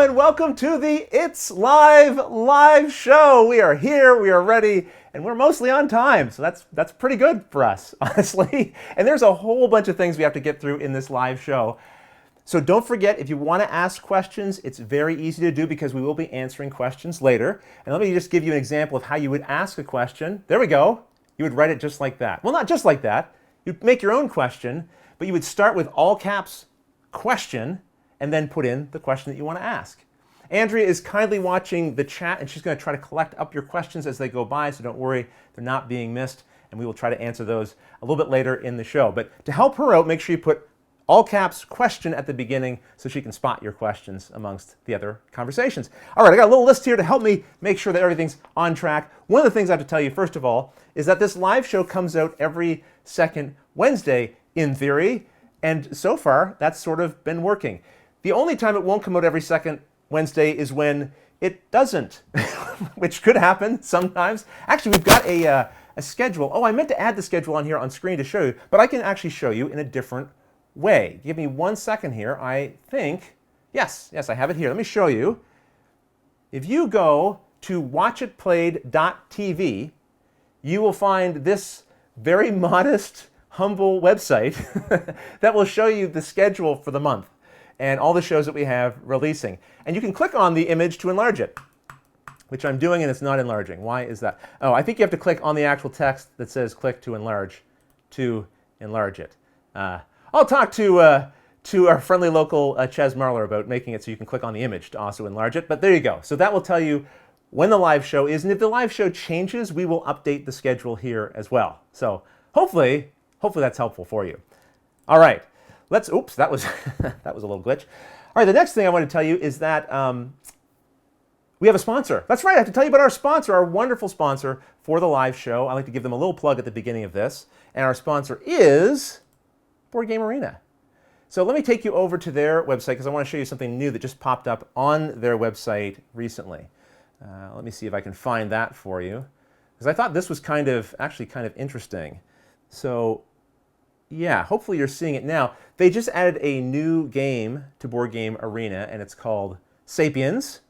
and welcome to the It's Live show. We are here, we are ready, and we're mostly on time, so that's pretty good for us, honestly. And there's a whole bunch of things we have to get through in this live show. So don't forget, if you want to ask questions, it's very easy to do because we will be answering questions later. And let me just give you an example of how you would ask a question. There we go. You would write it just like that. Well, not just like that. You'd make your own question, but you would start with all caps question, and then put in the question that you want to ask. Andrea is kindly watching the chat, and she's going to try to collect up your questions as they go by, so don't worry, they're not being missed, and we will try to answer those a little bit later in the show. But to help her out, make sure you put all caps question at the beginning so she can spot your questions amongst the other conversations. All right, I got a little list here to help me make sure that everything's on track. One of the things I have to tell you, first of all, is that this live show comes out every second Wednesday, in theory, and so far, that's sort of been working. The only time it won't come out every second Wednesday is when it doesn't, which could happen sometimes. Actually, we've got a schedule. Oh, I meant to add the schedule on here on screen to show you, but I can actually show you in a different way. Give me 1 second here. I think, yes, I have it here. Let me show you. If you go to watchitplayed.tv, you will find this very modest, humble website that will show you the schedule for the month and all the shows that we have releasing. And you can click on the image to enlarge it, which I'm doing and it's not enlarging. Why is that? Oh, I think you have to click on the actual text that says click to enlarge it. I'll talk to our friendly local Ches Marler about making it so you can click on the image to also enlarge it. But there you go. So that will tell you when the live show is. And if the live show changes, we will update the schedule here as well. So hopefully that's helpful for you. All right. Oops, that was that was a little glitch. All right, the next thing I want to tell you is that we have a sponsor. That's right, I have to tell you about our sponsor, our wonderful sponsor for the live show. I like to give them a little plug at the beginning of this. And our sponsor is Board Game Arena. So let me take you over to their website because I want to show you something new that just popped up on their website recently. Let me see if I can find that for you, because I thought this was actually kind of interesting. So yeah, hopefully you're seeing it now. They just added a new game to Board Game Arena, and it's called Sapiens.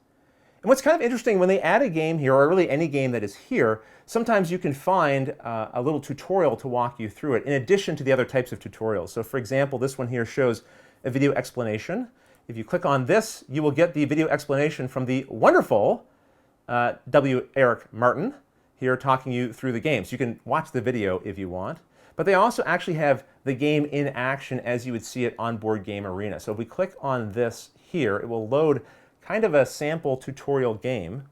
And what's kind of interesting, when they add a game here, or really any game that is here, sometimes you can find a little tutorial to walk you through it, in addition to the other types of tutorials. So for example, this one here shows a video explanation. If you click on this, you will get the video explanation from the wonderful W. Eric Martin here talking you through the game. So you can watch the video if you want. But they also actually have the game in action as you would see it on Board Game Arena. So if we click on this here, it will load kind of a sample tutorial game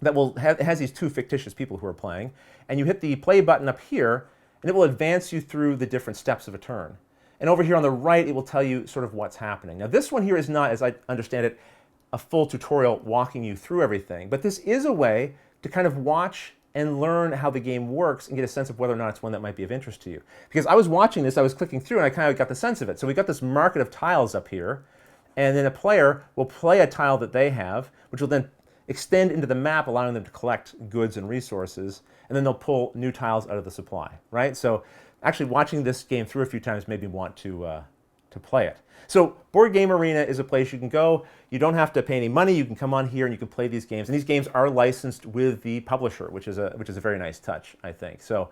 that has these two fictitious people who are playing. And you hit the play button up here, and it will advance you through the different steps of a turn. And over here on the right, it will tell you sort of what's happening. Now this one here is not, as I understand it, a full tutorial walking you through everything. But this is a way to kind of watch and learn how the game works and get a sense of whether or not it's one that might be of interest to you. Because I was watching this, I was clicking through, and I kind of got the sense of it. So we got this market of tiles up here, and then a player will play a tile that they have, which will then extend into the map, allowing them to collect goods and resources, and then they'll pull new tiles out of the supply, right? So actually watching this game through a few times made me want to play it. So Board Game Arena is a place you can go. You don't have to pay any money. You can come on here and you can play these games. And these games are licensed with the publisher, which is a very nice touch, I think. So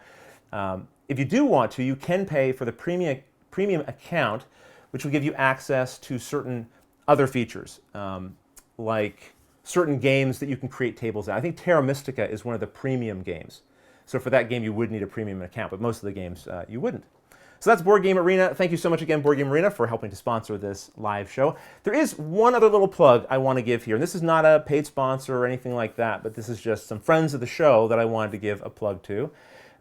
if you do want to, you can pay for the premium account, which will give you access to certain other features, like certain games that you can create tables out. I think Terra Mystica is one of the premium games. So for that game, you would need a premium account, but most of the games you wouldn't. So that's Board Game Arena. Thank you so much again, Board Game Arena, for helping to sponsor this live show. There is one other little plug I want to give here, and this is not a paid sponsor or anything like that, but this is just some friends of the show that I wanted to give a plug to.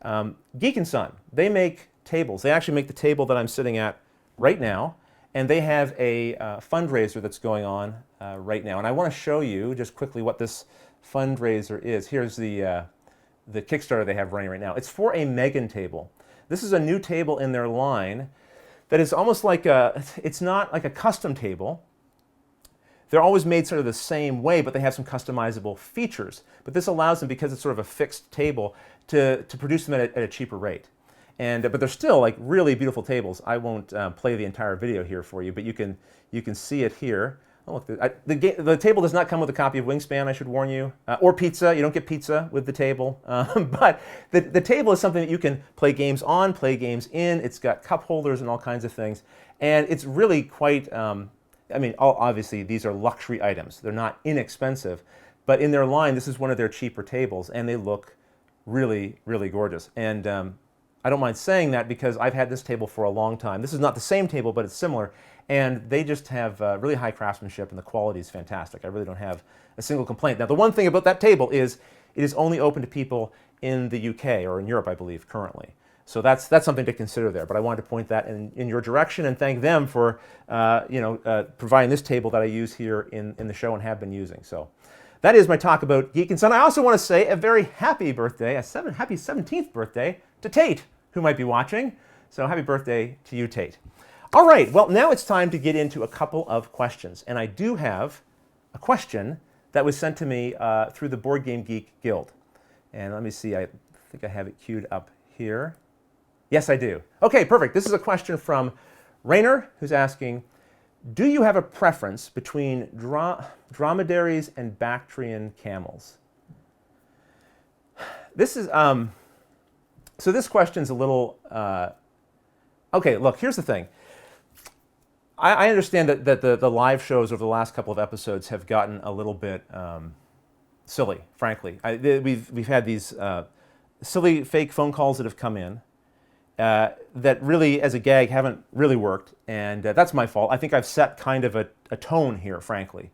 Geeknson, they make tables. They actually make the table that I'm sitting at right now, and they have a fundraiser that's going on right now. And I want to show you just quickly what this fundraiser is. Here's the Kickstarter they have running right now. It's for a Megan table. This is a new table in their line that is almost like it's not like a custom table. They're always made sort of the same way, but they have some customizable features. But this allows them, because it's sort of a fixed table, to produce them at a cheaper rate. But they're still like really beautiful tables. I won't play the entire video here for you, but you can see it here. Oh, look, the table does not come with a copy of Wingspan, I should warn you, or pizza. You don't get pizza with the table. But the table is something that you can play games on, play games in. It's got cup holders and all kinds of things. And it's really quite, I mean, obviously these are luxury items. They're not inexpensive. But in their line, this is one of their cheaper tables, and they look really, really gorgeous. And I don't mind saying that because I've had this table for a long time. This is not the same table, but it's similar. And they just have really high craftsmanship, and the quality is fantastic. I really don't have a single complaint. Now, the one thing about that table is it is only open to people in the UK or in Europe, I believe, currently. So that's something to consider there. But I wanted to point that in your direction and thank them for providing this table that I use here in the show and have been using. So that is my talk about Geeknson. I also want to say a very happy birthday, happy 17th birthday to Tate, who might be watching. So happy birthday to you, Tate. All right, well, now it's time to get into a couple of questions. And I do have a question that was sent to me through the Board Game Geek Guild. And let me see, I think I have it queued up here. Yes, I do. Okay, perfect. This is a question from Rainer, who's asking, do you have a preference between dromedaries and Bactrian camels? This is, so this question's a little, okay, look, here's the thing. I understand that the live shows over the last couple of episodes have gotten a little bit silly, frankly. We've had these silly fake phone calls that have come in that really, as a gag, haven't really worked, and that's my fault. I think I've set kind of a tone here, frankly,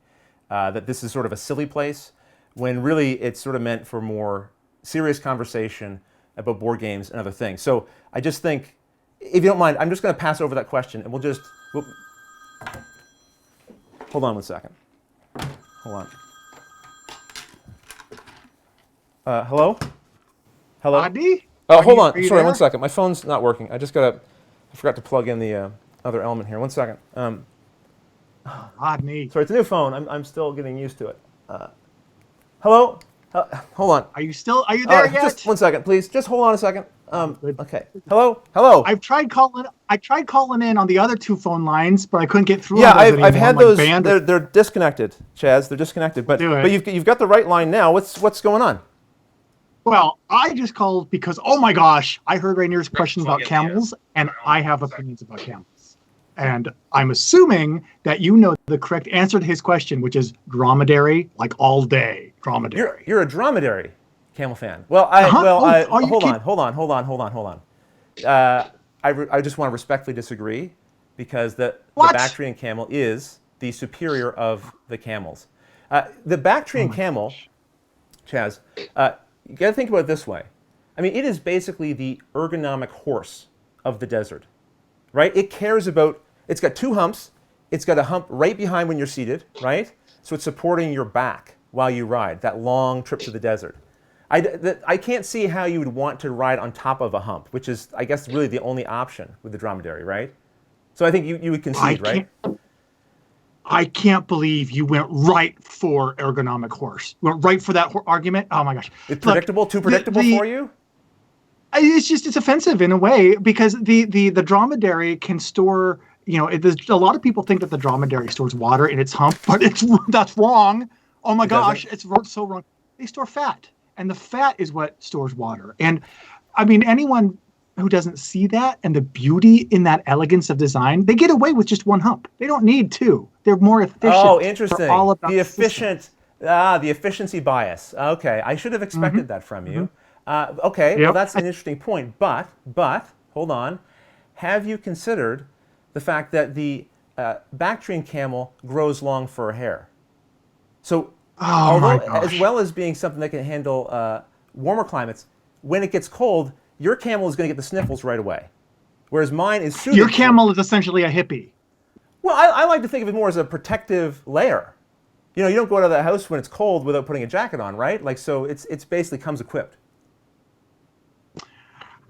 that this is sort of a silly place, when really it's sort of meant for more serious conversation about board games and other things. So I just think, if you don't mind, I'm just going to pass over that question, and we'll hold on one second. Hold on. Hello? Hello? Adi? Oh, hold on. Sorry, 1 second. My phone's not working. I forgot to plug in the other element here. 1 second. Adi. Sorry, it's a new phone. I'm still getting used to it. Hello? Hold on. Are you there yet? Just 1 second, please. Just hold on a second. Okay. Hello? Hello? I tried calling in on the other two phone lines, but I couldn't get through. Yeah, I've had those. They're disconnected, Chaz. They're disconnected. But you've got the right line now. What's going on? Well, I just called because, oh my gosh, I heard Rainier's question about camels, and I have opinions about camels. And I'm assuming that you know the correct answer to his question, which is dromedary, like all day dromedary. You're a dromedary camel fan. Well, hold on. I just want to respectfully disagree, because the Bactrian camel is the superior of the camels. The Bactrian camel, Chaz, you got to think about it this way. I mean, it is basically the ergonomic horse of the desert, right? It cares about, it's got two humps. It's got a hump right behind when you're seated, right? So it's supporting your back while you ride, that long trip to the desert. I can't see how you would want to ride on top of a hump, which is, I guess, really the only option with the dromedary, right? So I think you would concede, right? I can't believe you went right for ergonomic horse. You went right for that argument. Oh my gosh! It's predictable, too predictable for you. It's offensive in a way, because the dromedary can store. You know, a lot of people think that the dromedary stores water in its hump, but that's wrong. Oh my gosh, it's so wrong. They store fat, and the fat is what stores water. And I mean, anyone who doesn't see that and the beauty in that elegance of design, they get away with just one hump. They don't need two. They're more efficient. Oh, interesting. All about the efficiency bias. Okay, I should have expected that from you. Okay, well, that's an interesting point. But hold on. Have you considered the fact that the Bactrian camel grows long fur hair? So, although as well as being something that can handle warmer climates, when it gets cold, your camel is going to get the sniffles right away, whereas mine is suited. Your camel is essentially a hippie. Well, I like to think of it more as a protective layer. You know, you don't go out of the house when it's cold without putting a jacket on, right? Like, so it's basically comes equipped.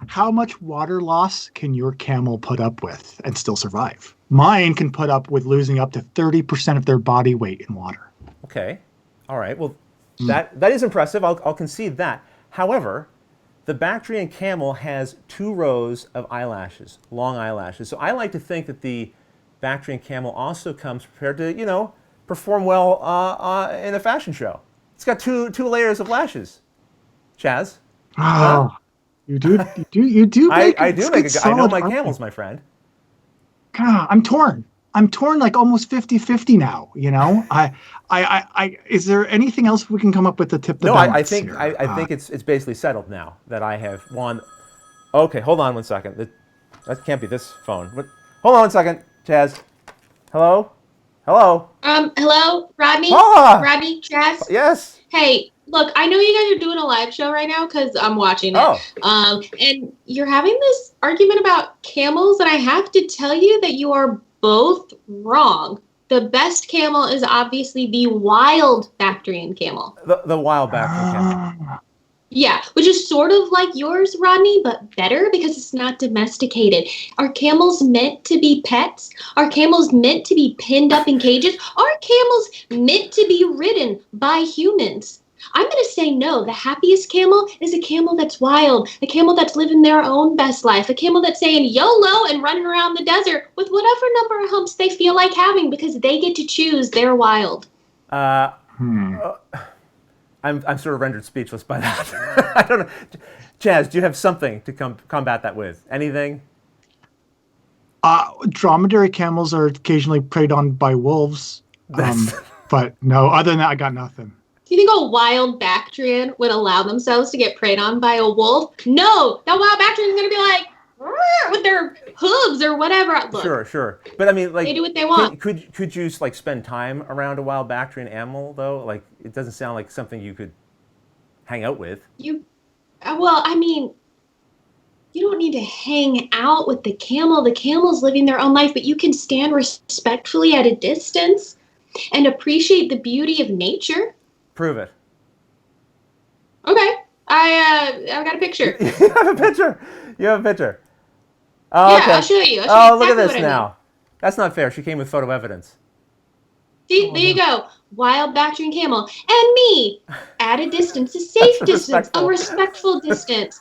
How much water loss can your camel put up with and still survive? Mine can put up with losing up to 30% of their body weight in water. Okay. All right. Well, that is impressive. I'll concede that. However, the Bactrian camel has 2 rows of eyelashes, long eyelashes. So I like to think that the Bactrian camel also comes prepared to, perform well in a fashion show. It's got two layers of lashes. Chaz? Oh, you do make I do make a good. I know my argument. camels, my friend. God, I'm torn. I'm torn like almost 50-50 now, you know? Is there anything else we can come up with to tip the balance I think here? I think it's basically settled now that I have won. Okay, hold on one second. That can't be this phone. Hold on one second, Chaz. Hello? Hello? Hello, Rodney? Paula! Rodney, Chaz? Yes. Hey, look, I know you guys are doing a live show right now because I'm watching it. Oh. And you're having this argument about camels, and I have to tell you that you are both wrong. The best camel is obviously the wild Bactrian camel. The wild Bactrian camel. Yeah, which is sort of like yours, Rodney, but better because it's not domesticated. Are camels meant to be pets? Are camels meant to be pinned up in cages? Are camels meant to be ridden by humans? I'm going to say no. The happiest camel is a camel that's wild, a camel that's living their own best life, a camel that's saying YOLO and running around the desert with whatever number of humps they feel like having because they get to choose their wild. I'm sort of rendered speechless by that. I don't know. Chaz, do you have something to combat that with? Anything? Dromedary camels are occasionally preyed on by wolves. But no, other than that, I got nothing. Do you think a wild Bactrian would allow themselves to get preyed on by a wolf? No! That wild Bactrian is going to be like, with their hooves or whatever. Look, Sure. But I mean, like, they do what they want. Could you like spend time around a wild Bactrian animal though? Like, it doesn't sound like something you could hang out with. Well, I mean, you don't need to hang out with the camel. The camel's living their own life, but you can stand respectfully at a distance and appreciate the beauty of nature. Prove it. Okay, I've got a picture. You have a picture. You have a picture. Oh, Yeah, okay. I'll show you. Look at this now. That's not fair. She came with photo evidence. See, there you go. Wild Bactrian camel. And me, at a distance, a safe distance, a respectful distance.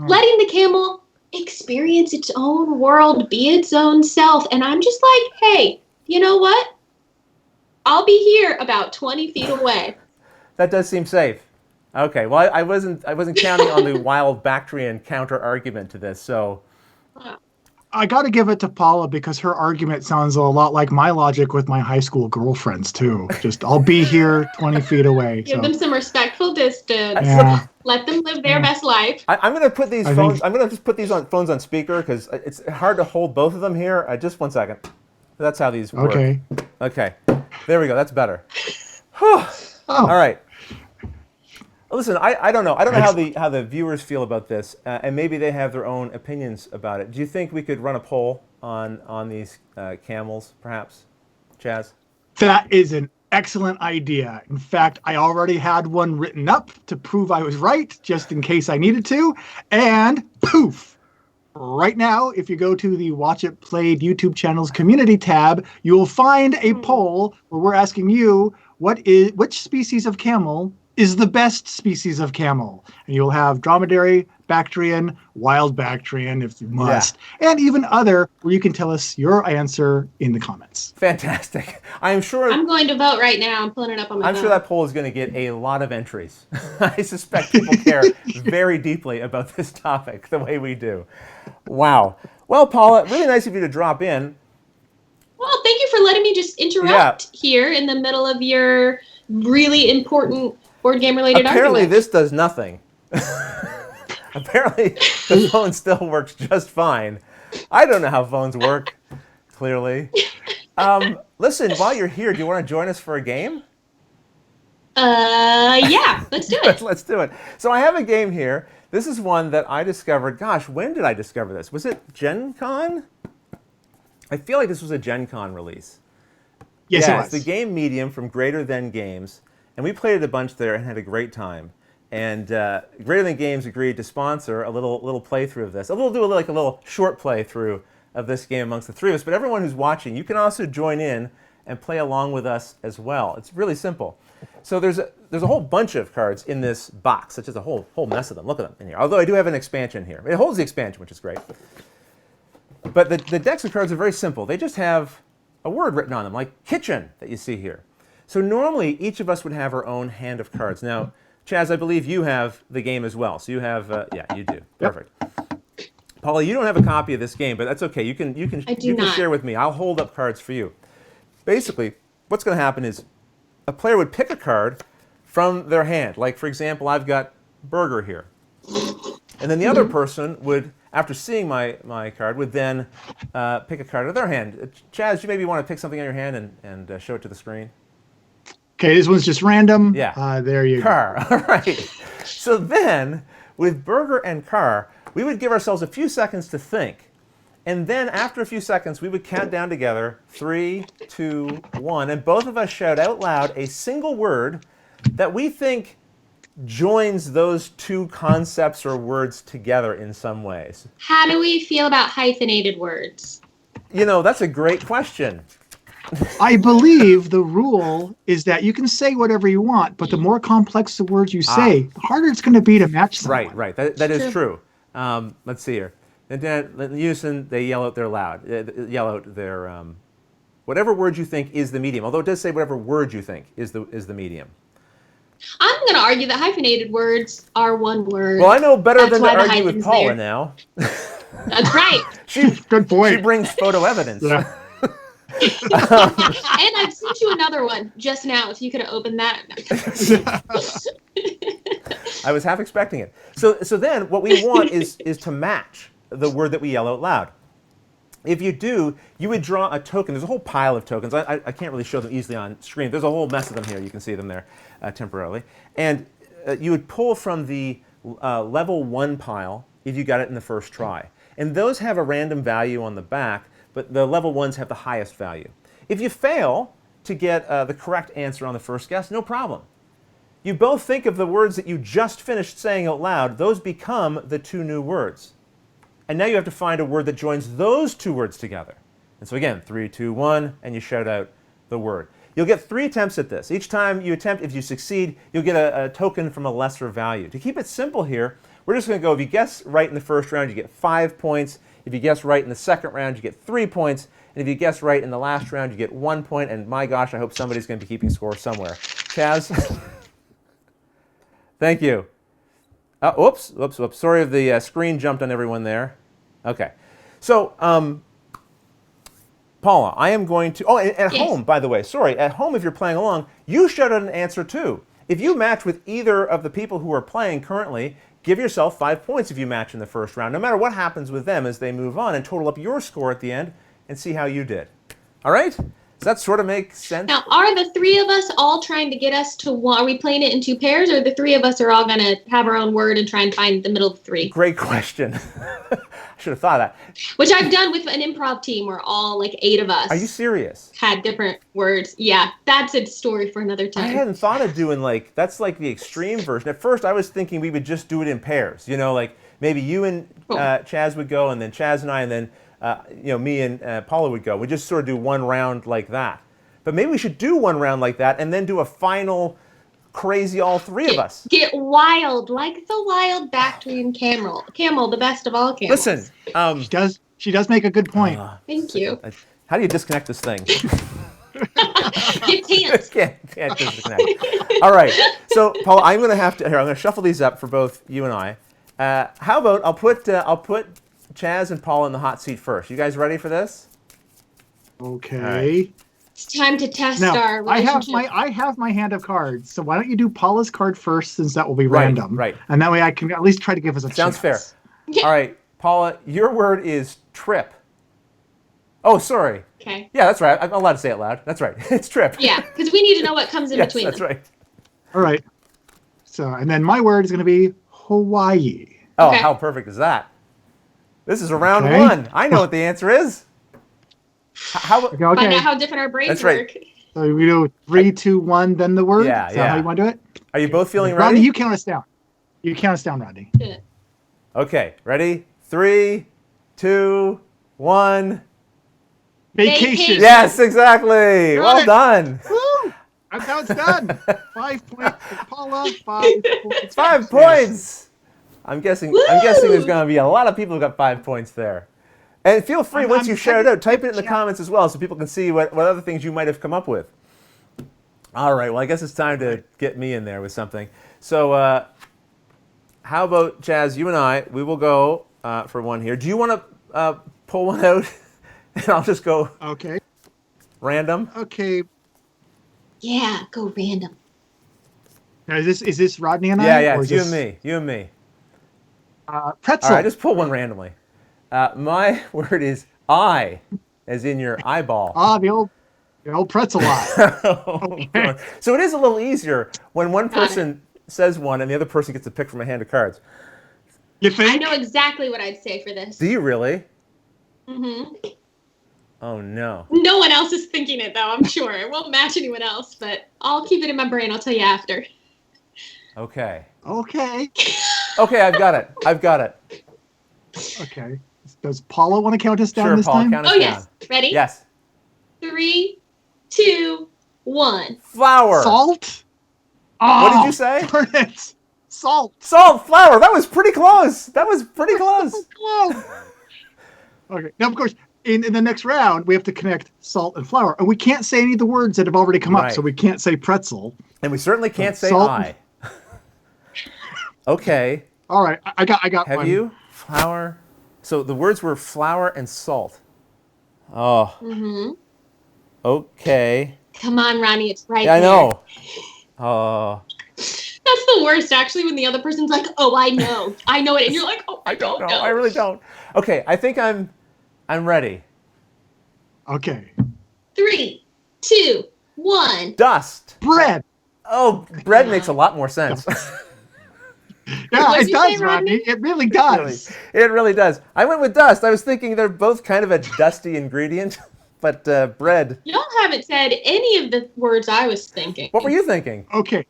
Letting the camel experience its own world, be its own self. And I'm just like, hey, you know what? I'll be here about 20 feet away. That does seem safe. Okay. Well, I wasn't counting on the wild Bactrian counter argument to this, so. I got to give it to Paula because her argument sounds a lot like my logic with my high school girlfriends too. Just I'll be here 20 feet away. Give them some respectful distance. Yeah. Let them live their best life. I'm going to put these phones. I'm going to just put these phones on speaker because it's hard to hold both of them here. Just 1 second. That's how these work. Okay. There we go. That's better. All right. Listen, I don't know. I don't know how the viewers feel about this, and maybe they have their own opinions about it. Do you think we could run a poll on these camels, perhaps, Chaz? That is an excellent idea. In fact, I already had one written up to prove I was right, just in case I needed to. And poof! Right now, if you go to the Watch It Played YouTube channel's community tab, you will find a poll where we're asking you which species of camel is the best species of camel. And you'll have dromedary, Bactrian, wild Bactrian if you must, and even other where you can tell us your answer in the comments. Fantastic. I'm sure. I'm going to vote right now. I'm pulling it up on my phone. I'm sure that poll is going to get a lot of entries. I suspect people care very deeply about this topic the way we do. Wow. Well, Paula, really nice of you to drop in. Well, thank you for letting me just interrupt here in the middle of your really important board game related Apparently argument. this does nothing. Apparently the phone still works just fine. I don't know how phones work, clearly. Listen, while you're here, do you want to join us for a game? Yeah, let's do it. Let's do it. So I have a game here. This is one that I discovered. Gosh, when did I discover this? Was it Gen Con? I feel like this was a Gen Con release. Yes, it was. It's the game Medium from Greater Than Games. And we played it a bunch there and had a great time. And Greater Than Games agreed to sponsor a little playthrough of this. We'll do a little short playthrough of this game amongst the three of us. But everyone who's watching, you can also join in and play along with us as well. It's really simple. So there's a whole bunch of cards in this box, such as a whole mess of them. Look at them in here. Although I do have an expansion here. It holds the expansion, which is great. But the decks of cards are very simple. They just have a word written on them, like kitchen, that you see here. So normally each of us would have our own hand of cards. Now, Chaz, I believe you have the game as well. So you have, yeah, you do. Perfect. Paula, you don't have a copy of this game, but that's okay. You can share with me. I'll hold up cards for you. Basically, what's going to happen is a player would pick a card from their hand. Like, for example, I've got Burger here. And then the other person would, after seeing my card, would then pick a card out of their hand. Chaz, you maybe want to pick something on your hand and show it to the screen. Okay, this one's just random. Yeah. There you go. All right. So then, with Burger and Car, we would give ourselves a few seconds to think. And then after a few seconds, we would count down together, 3, 2, 1, and both of us shout out loud a single word that we think joins those two concepts or words together in some ways. How do we feel about hyphenated words? You know, that's a great question. I believe the rule is that you can say whatever you want, but the more complex the words you say, the harder it's going to be to match someone. Right. That is true. Let's see here. And then in unison, they yell out their whatever word you think is the medium. Although it does say whatever word you think is the medium. I'm going to argue that hyphenated words are one word. Well, I know better than to argue with Paula now. That's right. Good point. She brings photo evidence. Yeah. And I've sent you another one just now, if you could have opened that. I was half expecting it. So then what we want is to match the word that we yell out loud. If you do, you would draw a token. There's a whole pile of tokens. I can't really show them easily on screen. There's a whole mess of them here. You can see them there temporarily. And you would pull from the level 1 pile if you got it in the first try. And those have a random value on the back, but the level 1s have the highest value. If you fail to get the correct answer on the first guess, no problem. You both think of the words that you just finished saying out loud. Those become the two new words. And now you have to find a word that joins those two words together. And so again, 3, 2, 1, and you shout out the word. You'll get 3 attempts at this. Each time you attempt, if you succeed, you'll get a token from a lesser value. To keep it simple here, we're just going to go, if you guess right in the first round, you get 5 points. If you guess right in the second round, you get 3 points. And if you guess right in the last round, you get 1 point. And my gosh, I hope somebody's going to be keeping score somewhere. Chaz? Thank you. Whoops. Sorry if the screen jumped on everyone there. Okay. So, Paula, I am going to... Oh, at home, by the way. Sorry. At home, if you're playing along, you shout out an answer, too. If you match with either of the people who are playing currently, give yourself 5 points if you match in the first round, no matter what happens with them as they move on, and total up your score at the end and see how you did. All right? Does that sort of make sense? Now, are the 3 of us all trying to get us to one? Are we playing it in 2 pairs, or the 3 of us are all going to have our own word and try and find the middle of 3? Great question. I should have thought of that. Which I've done with an improv team where all, like, 8 of us. Are you serious? Had different words. Yeah, that's a story for another time. I hadn't thought of doing, like, that's like the extreme version. At first, I was thinking we would just do it in pairs. You know, like maybe you and Chaz would go, and then Chaz and I, and then me and Paula would go. We just sort of do one round like that. But maybe we should do one round like that and then do a final crazy all 3 of us. Get wild, like the wild Bactrian camel. Camel, the best of all camels. Listen, she does make a good point. Thank you. How do you disconnect this thing? You can't. can't disconnect. All right. So, Paula, I'm going to shuffle these up for both you and I. How about I'll put Chaz and Paula in the hot seat first. You guys ready for this? Okay. Right. It's time to test Now, our relationship. I have my hand of cards. So why don't you do Paula's card first, since that will be random. Right. And that way I can at least try to give us a chance. Sounds fair. All right, Paula, your word is trip. Oh, sorry. Okay. Yeah, that's right. I'm allowed to say it loud. That's right. It's trip. Yeah, because we need to know what comes in between that's them. right. All right. So, and then my word is going to be Hawaii. Oh, Okay. how perfect is that? This is round Okay. 1. I know what the answer is. How? Okay. Find out how different our brains That's right. work. So we do 3, 2, 1, then the word. Yeah, Is that how you want to do it? Are you both feeling Rodney, ready? you count us down. You count us down, Rodney. Okay, ready? 3, 2, 1. Vacation. Yes, exactly. Got Well it. done. Woo! That's how it's done. 5 points for Paula. 5 points. 5 points. I'm guessing there's going to be a lot of people who got 5 points there. And feel free, once you shout it out, type it in the comments as well so people can see what other things you might have come up with. All right. Well, I guess it's time to get me in there with something. So, how about Chaz? You and I, we will go for one here. Do you want to pull one out, and I'll just go Okay. random? Okay. Yeah, go random. Now, is this Rodney and Yeah, I? yeah. Or It's is you this, and me. You and me. Pretzel. All right. Just pull one randomly. My word is eye, as in your eyeball. The old pretzel eye. Okay. So it is a little easier when one Got it. person says one and the other person gets to pick from a hand of cards. You I think? know exactly what I'd say for this. Do you really? Mm-hmm. Oh no. No one else is thinking it though, I'm sure. It won't match anyone else, but I'll keep it in my brain. I'll tell you after. Okay. Okay. Okay, I've got it. I've got it. Okay. Does Paula want to count us down Sure, this Paul, time? count us Oh down. yes. Ready? Yes. 3, 2, 1. Flour. Salt? What did Oh, you say? darn it. Salt. Salt, flour. That was pretty close. That was pretty close. Whoa. Okay. Now, of course, in the next round, we have to connect salt and flour. And we can't say any of the words that have already come up. Right. So we can't say pretzel. And we certainly can't say Salt. I. Okay. All right. I got Have one. you? Flour. So the words were flour and salt. Oh. Mm-hmm. Okay. Come on, Ronnie, it's right Yeah, I there. know. Oh. That's the worst, actually, when the other person's like, oh, I know. I know it. And you're like, oh, I don't know. I really don't. Okay, I think I'm ready. Okay. 3, 2, 1. Dust. Bread. Oh, bread makes a lot more sense. Yeah, What'd it you say, does, Rodney? Rodney. It really does. It really does. I went with dust. I was thinking they're both kind of a dusty ingredient, but bread. Y'all haven't said any of the words I was thinking. What were you thinking? Okay.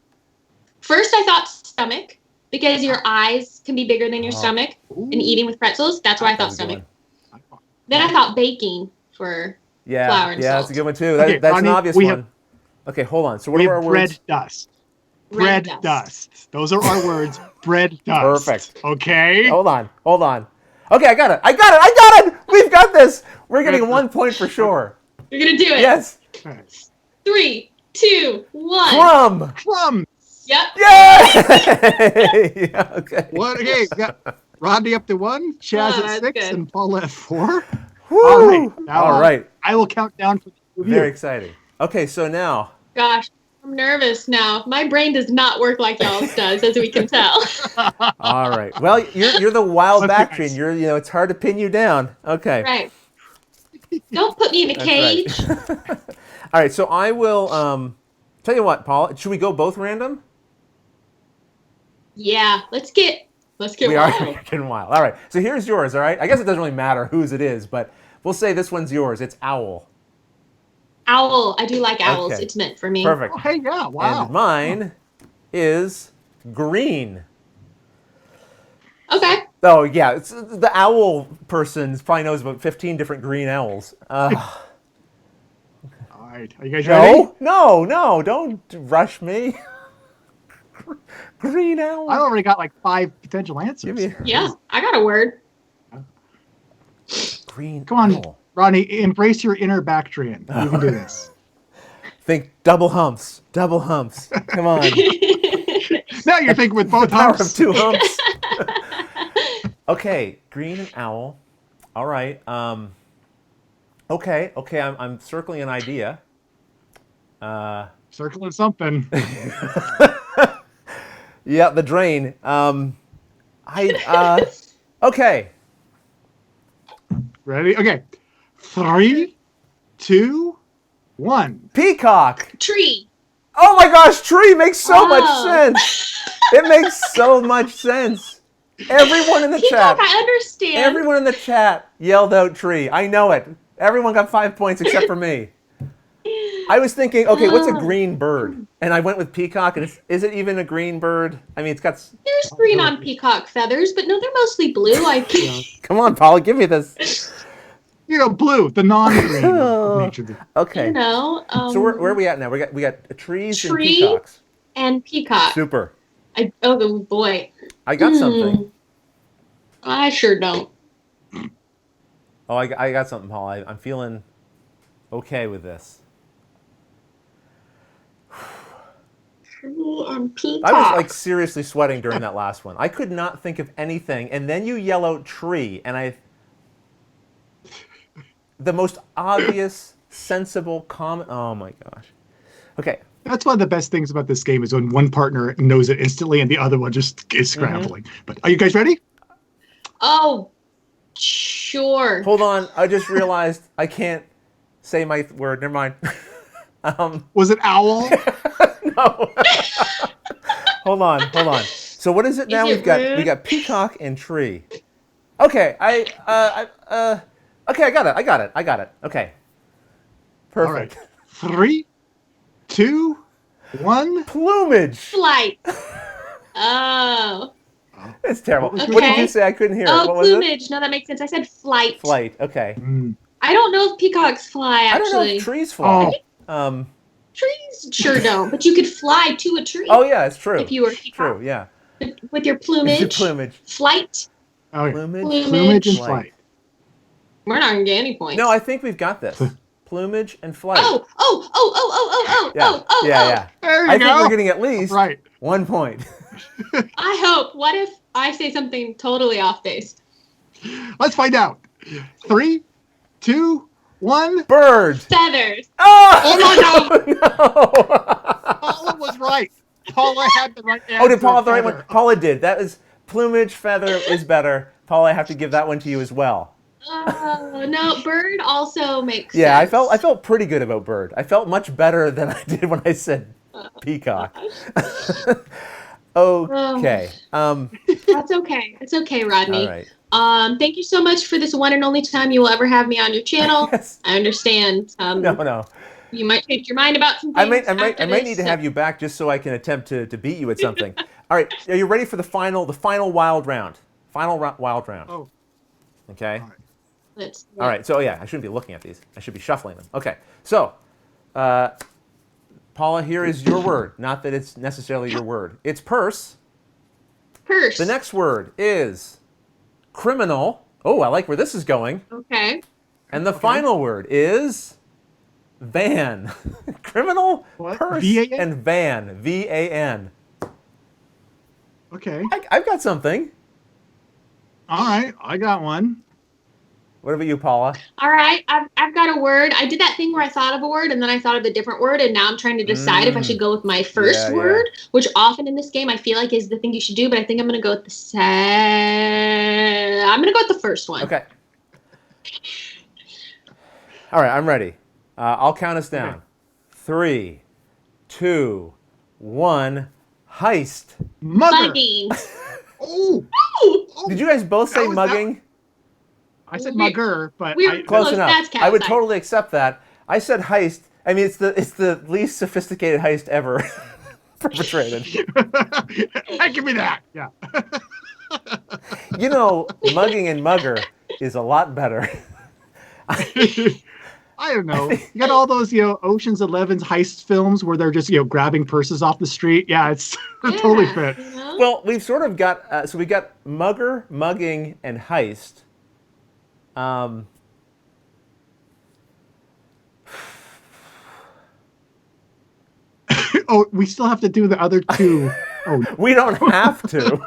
First, I thought stomach, because your eyes can be bigger than your stomach. And eating with pretzels, that's why I thought That's a good stomach. one. Then I thought baking for Yeah, flour and yeah, salt. that's a good one too. Okay, That's Ronnie, an obvious we one. have- Okay, hold on. So what We are our have bread words? dust. Bread Bread dust. dust. Those are our words. Bread dust. Perfect. Okay. Hold on. Okay, I got it. We've got this. We're getting 1 point for sure. You're going to do it. Yes. 3, 2, 1. Crumb. Crumbs. Yep. Yay! Yeah, okay. What? Okay, we got Rodney up to 1, Chaz Oh, at that's 6, good. and Paula at 4. Woo! All right. Now All right. I will count down for the two of you. Very exciting. Okay, so now. Gosh, I'm nervous now. My brain does not work like y'all's does, as we can tell. All right. Well, you're the wild Let's Bactrian. guys. It's hard to pin you down. Okay. Right. Don't put me in a That's cage. right. All right. So I will tell you what, Paul. Should we go both random? Yeah, let's get We are wild. getting wild. All right. So here's yours. All right. I guess it doesn't really matter whose it is, but we'll say this one's yours. It's owl. Owl. I do like owls. Okay. It's meant for me. Perfect. Oh, hey, yeah, wow. And mine is green. Okay. Oh yeah, it's, the owl person probably knows about 15 different green owls. All right, are you guys ready? No, don't rush me. Green owl. I already got like 5 potential answers. Give me- here. Yeah, I got a word. Green Come on, owl. Ronnie, embrace your inner Bactrian. You can do this. Think double humps. Double humps. Come on. Now you're thinking with both The power humps. of 2 humps. Okay, green and owl. All right. Okay. I'm circling an idea. Circling something. Yeah, the drain. Okay. Ready? Okay. 3, 2, 1. Peacock. Tree. Oh my gosh, tree makes so much Oh. sense. It makes so much sense. Everyone in the Peacock, chat. I understand. Everyone in the chat yelled out tree. I know it. Everyone got 5 points except for me. I was thinking, okay, what's a green bird? And I went with peacock. And is it even a green bird? I mean, it's got. There's green on peacock feathers, but no, they're mostly blue. Come on, Paula, give me this. You know, blue, the non-green of nature. Okay. You know. So where are we at now? We got trees and Tree. peacocks. And peacock. Super. Oh boy. I got something. I sure don't. Oh, I got something, Paul. I'm feeling okay with this. and peacock. I was like seriously sweating during that last one. I could not think of anything. And then you yell out tree, and the most obvious, sensible, common. Oh my gosh. Okay. That's one of the best things about this game is when one partner knows it instantly and the other one just is scrambling. But are you guys ready? Oh, sure. Hold on. I just realized I can't say my word. Never mind. Was it owl? No. Hold on. So what is it now? Is it We rude? got peacock and tree. Okay. Okay, I got it. Okay. All right. Perfect. 3, 2, 1. Plumage. Flight. Oh. It's terrible. What was What did Okay. you say? I couldn't hear it. Oh, What was it? plumage. No, that makes sense. I said flight. Flight. Okay. I don't know if peacocks fly, I don't know actually. if trees fly. Oh. Trees sure don't, but you could fly to a tree. Oh yeah, it's true. If you were a It's peacock. true. Yeah. With your plumage. Your plumage. Flight. Okay. Plumage. Plumage and Flight. flight. We're not going to get any points. No, I think we've got this. Plumage and flight. Oh. Yeah. There you I go. think we're getting at least Right. 1 point. I hope. What if I say something totally off base? Let's find out. 3, 2, 1. Bird. Feathers. Oh my God! No. Paula was right. Paula had the right answer. Oh, did Paula have the right one? Feather. Paula did. That is plumage, feather is better. Paula, I have to give that one to you as well. Oh, no. Bird also makes Yeah, sense. I felt pretty good about bird. I felt much better than I did when I said peacock. Okay. That's okay. It's okay, Rodney. All right. Thank you so much for this one and only time you will ever have me on your channel. Yes. I understand. No. You might change your mind about some I things. might need to have you back just so I can attempt to beat you at something. All right. Are you ready for the final wild round? Wild round. Oh. Okay. All right. Let's All right. So yeah, I shouldn't be looking at these. I should be shuffling them. Okay. So, Paula, here is your word. Not that it's necessarily your word. It's purse. Purse. The next word is criminal. Oh, I like where this is going. Okay. And the final word is van. Criminal, What? purse, V-A-N? and van. V-A-N. Okay. I've got something. All right. I got one. What about you, Paula? All right. I've got a word. I did that thing where I thought of a word and then I thought of a different word, and now I'm trying to decide if I should go with my first Yeah. word, which often in this game I feel like is the thing you should do, but I think I'm going to go with I'm going to go with the first one. Okay. All right, I'm ready. I'll count us down. Okay. 3, 2, 1. Heist. Mugger. Mugging. Oh. Did you guys both say That was- mugging? I said mugger, but We're Close Close, enough. that's I would Cal, totally accept that. I said heist. I mean, it's the least sophisticated heist ever perpetrated. Hey, give me that. Yeah. You know, mugging and mugger is a lot better. I don't know. You got all those, Ocean's 11's heist films where they're just, grabbing purses off the street. Yeah, it's totally fit. You know? Well, we've sort of got so we got mugger, mugging, and heist. Oh, we still have to do the other two. Oh, We don't have to.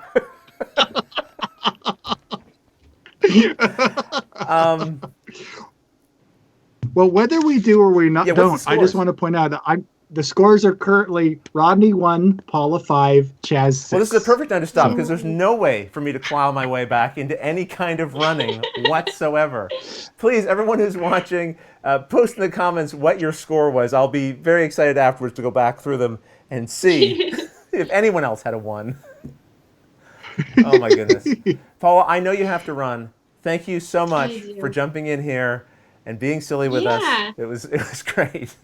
well, whether we do or we not Yeah, what's the don't, I just scores? want to point out that the scores are currently Rodney 1, Paula 5, Chaz 6. Well, this is a perfect time to stop because there's no way for me to plow my way back into any kind of running whatsoever. Please, everyone who's watching, post in the comments what your score was. I'll be very excited afterwards to go back through them and see if anyone else had a 1. Oh my goodness. Paula, I know you have to run. Thank you so much I do. for jumping in here and being silly with Yeah. us. It was great.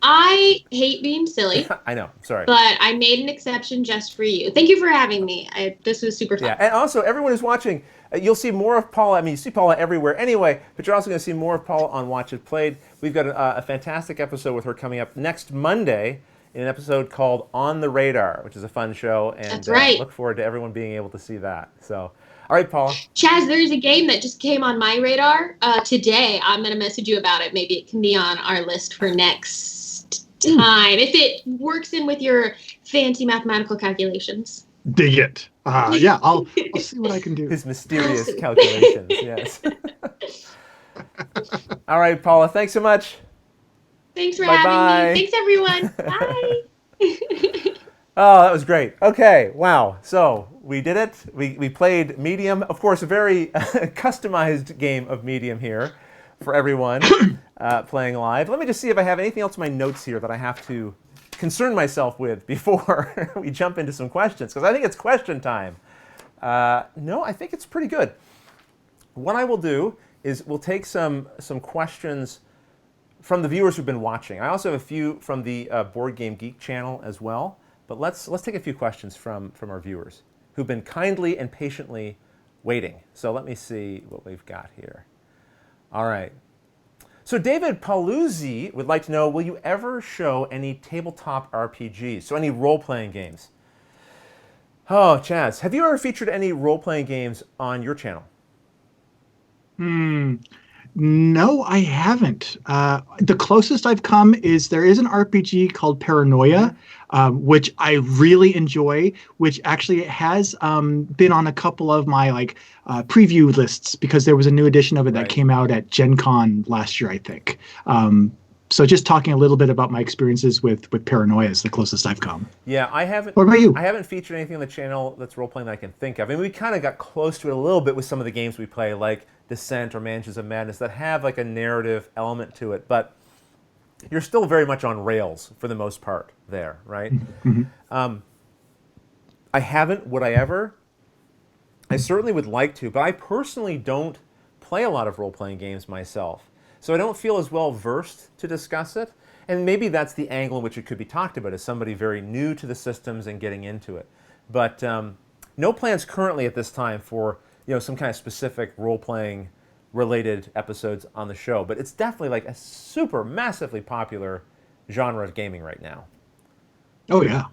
I hate being silly, I know. Sorry. but I made an exception just for you. Thank you for having me. This was super fun. Yeah, and also everyone who's watching, you'll see more of Paula. I mean, you see Paula everywhere anyway, but you're also going to see more of Paula on Watch It Played. We've got a fantastic episode with her coming up next Monday in an episode called On the Radar, which is a fun show, and That's right. look forward to everyone being able to see that. So, all right, Paula. Chaz, there's a game that just came on my radar today. I'm going to message you about it. Maybe it can be on our list for next time if it works in with your fancy mathematical calculations. Dig it. Yeah, I'll see what I can do. His mysterious Awesome. calculations, yes. All right, Paula, thanks so much. Thanks for Bye-bye. having me. Thanks, everyone. Bye. Oh, that was great. Okay, wow. So we did it. We played Medium. Of course, a very customized game of Medium here for everyone playing live. Let me just see if I have anything else in my notes here that I have to concern myself with before we jump into some questions, because I think it's question time. No, I think it's pretty good. What I will do is we'll take some questions from the viewers who've been watching. I also have a few from the Board Game Geek channel as well. But let's take a few questions from our viewers who've been kindly and patiently waiting. So let me see what we've got here. All right. So David Paluzzi would like to know, will you ever show any tabletop RPGs? So any role-playing games? Oh, Chaz, have you ever featured any role-playing games on your channel? No, I haven't. The closest I've come is there is an RPG called Paranoia, which I really enjoy, which actually has been on a couple of my preview lists because there was a new edition of it that came out at Gen Con last year, I think. So just talking a little bit about my experiences with Paranoia is the closest I've come. Yeah, I haven't. What about you? I haven't featured anything on the channel that's role-playing that I can think of. I mean, we kind of got close to it a little bit with some of the games we play, like Descent or Mansions of Madness, that have like a narrative element to it, but you're still very much on rails for the most part there, right? I haven't. Would I ever? I certainly would like to, but I personally don't play a lot of role-playing games myself. So I don't feel as well versed to discuss it. And maybe that's the angle in which it could be talked about as somebody very new to the systems and getting into it. But no plans currently at this time for some kind of specific role-playing related episodes on the show. But it's definitely like a super massively popular genre of gaming right now. Oh, yeah.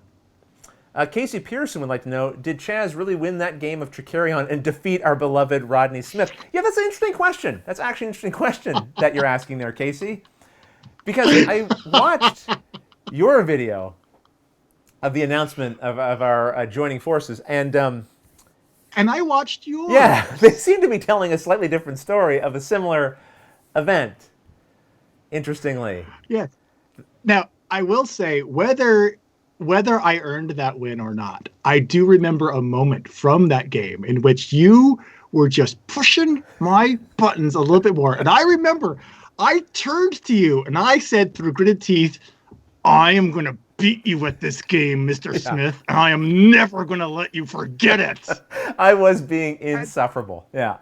Casey Pearson would like to know, did Chaz really win that game of Tricarion and defeat our beloved Rodney Smith? Yeah, that's an interesting question. That's actually an interesting question that you're asking there, Casey. Because I watched your video of the announcement of our joining forces, and I watched yours. Yeah, they seem to be telling a slightly different story of a similar event, interestingly. Yes. Now, I will say, whether I earned that win or not, I do remember a moment from that game in which you were just pushing my buttons a little bit more. And I remember I turned to you and I said through gritted teeth, I am going to beat you at this game, Mr. Smith, and I am never going to let you forget it. I was being insufferable. Yeah.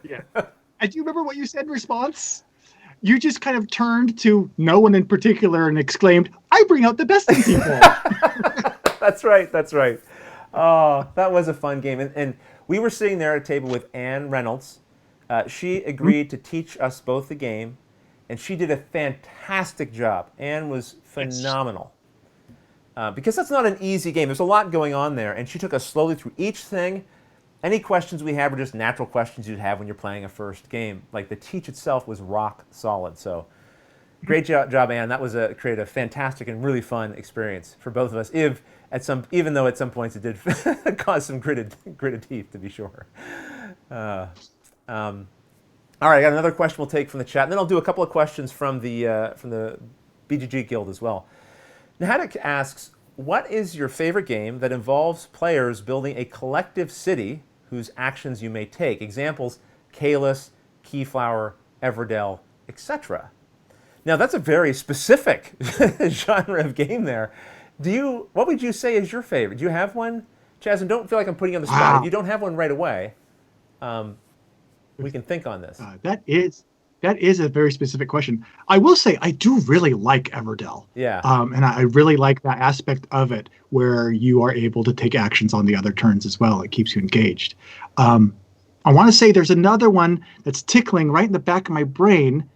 Yeah. And do you remember what you said in response? You just kind of turned to no one in particular and exclaimed, I bring out the best in people. That's right. That's right. Oh, that was a fun game. And we were sitting there at a table with Ann Reynolds. She agreed to teach us both the game, and she did a fantastic job. Ann was phenomenal. Because that's not an easy game. There's a lot going on there, and she took us slowly through each thing. Any questions we had were just natural questions you'd have when you're playing a first game. Like the teach itself was rock solid. So great job, Ann. That was created a fantastic and really fun experience for both of us. Even though at some points it did cause some gritted teeth, to be sure. All right, I got another question we'll take from the chat, and then I'll do a couple of questions from the BGG Guild as well. Nahadek asks, what is your favorite game that involves players building a collective city whose actions you may take? Examples, Kalis, Keyflower, Everdell, etc. Now, that's a very specific genre of game there. What would you say is your favorite? Do you have one, Chaz? And don't feel like I'm putting you on the spot. If you don't have one right away, we can think on this. That is a very specific question. I will say I do really like Everdell. Yeah. And I really like that aspect of it where you are able to take actions on the other turns as well. It keeps you engaged. I want to say there's another one that's tickling right in the back of my brain.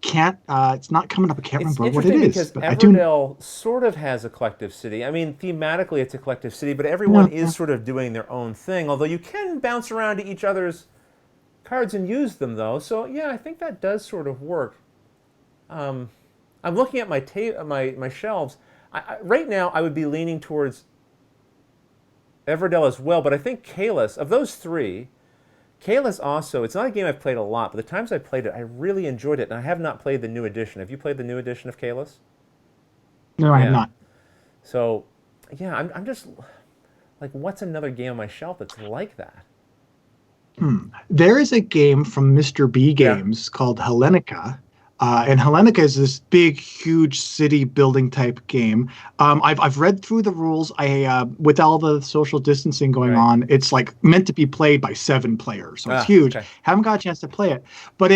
It's not coming up. I can't remember what it is. Because Everdell sort of has a collective city. I mean, thematically it's a collective city, but everyone is sort of doing their own thing. Although you can bounce around to each other's cards and use them, though. So yeah, I think that does sort of work. I'm I'm looking at my shelves. Right now, I would be leaning towards Everdell as well, but I think Kalis, of those three, Kalis also, it's not a game I've played a lot, but the times I played it, I really enjoyed it, and I have not played the new edition. Have you played the new edition of Kalis? No, I have not. So, yeah, I'm just, like, what's another game on my shelf that's like that? There is a game from Mr. B Games called Hellenica. And Hellenica is this big, huge city building type game. I've read through the rules. With all the social distancing going on, it's like meant to be played by 7 players, so it's huge. Okay. Haven't got a chance to play it, but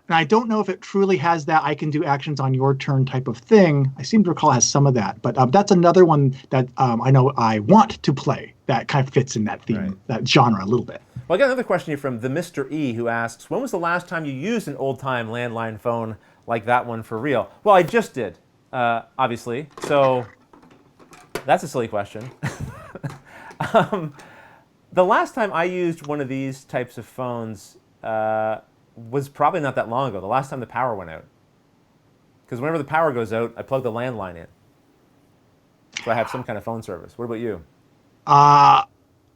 and I don't know if it truly has that I can do actions on your turn type of thing. I seem to recall it has some of that, but that's another one that I know I want to play that kind of fits in that theme, that genre a little bit. Well, I got another question here from the Mr. E, who asks, when was the last time you used an old-time landline phone like that one for real? Well, I just did, obviously. So that's a silly question. The last time I used one of these types of phones was probably not that long ago. The last time the power went out. Because whenever the power goes out, I plug the landline in. So I have some kind of phone service. What about you?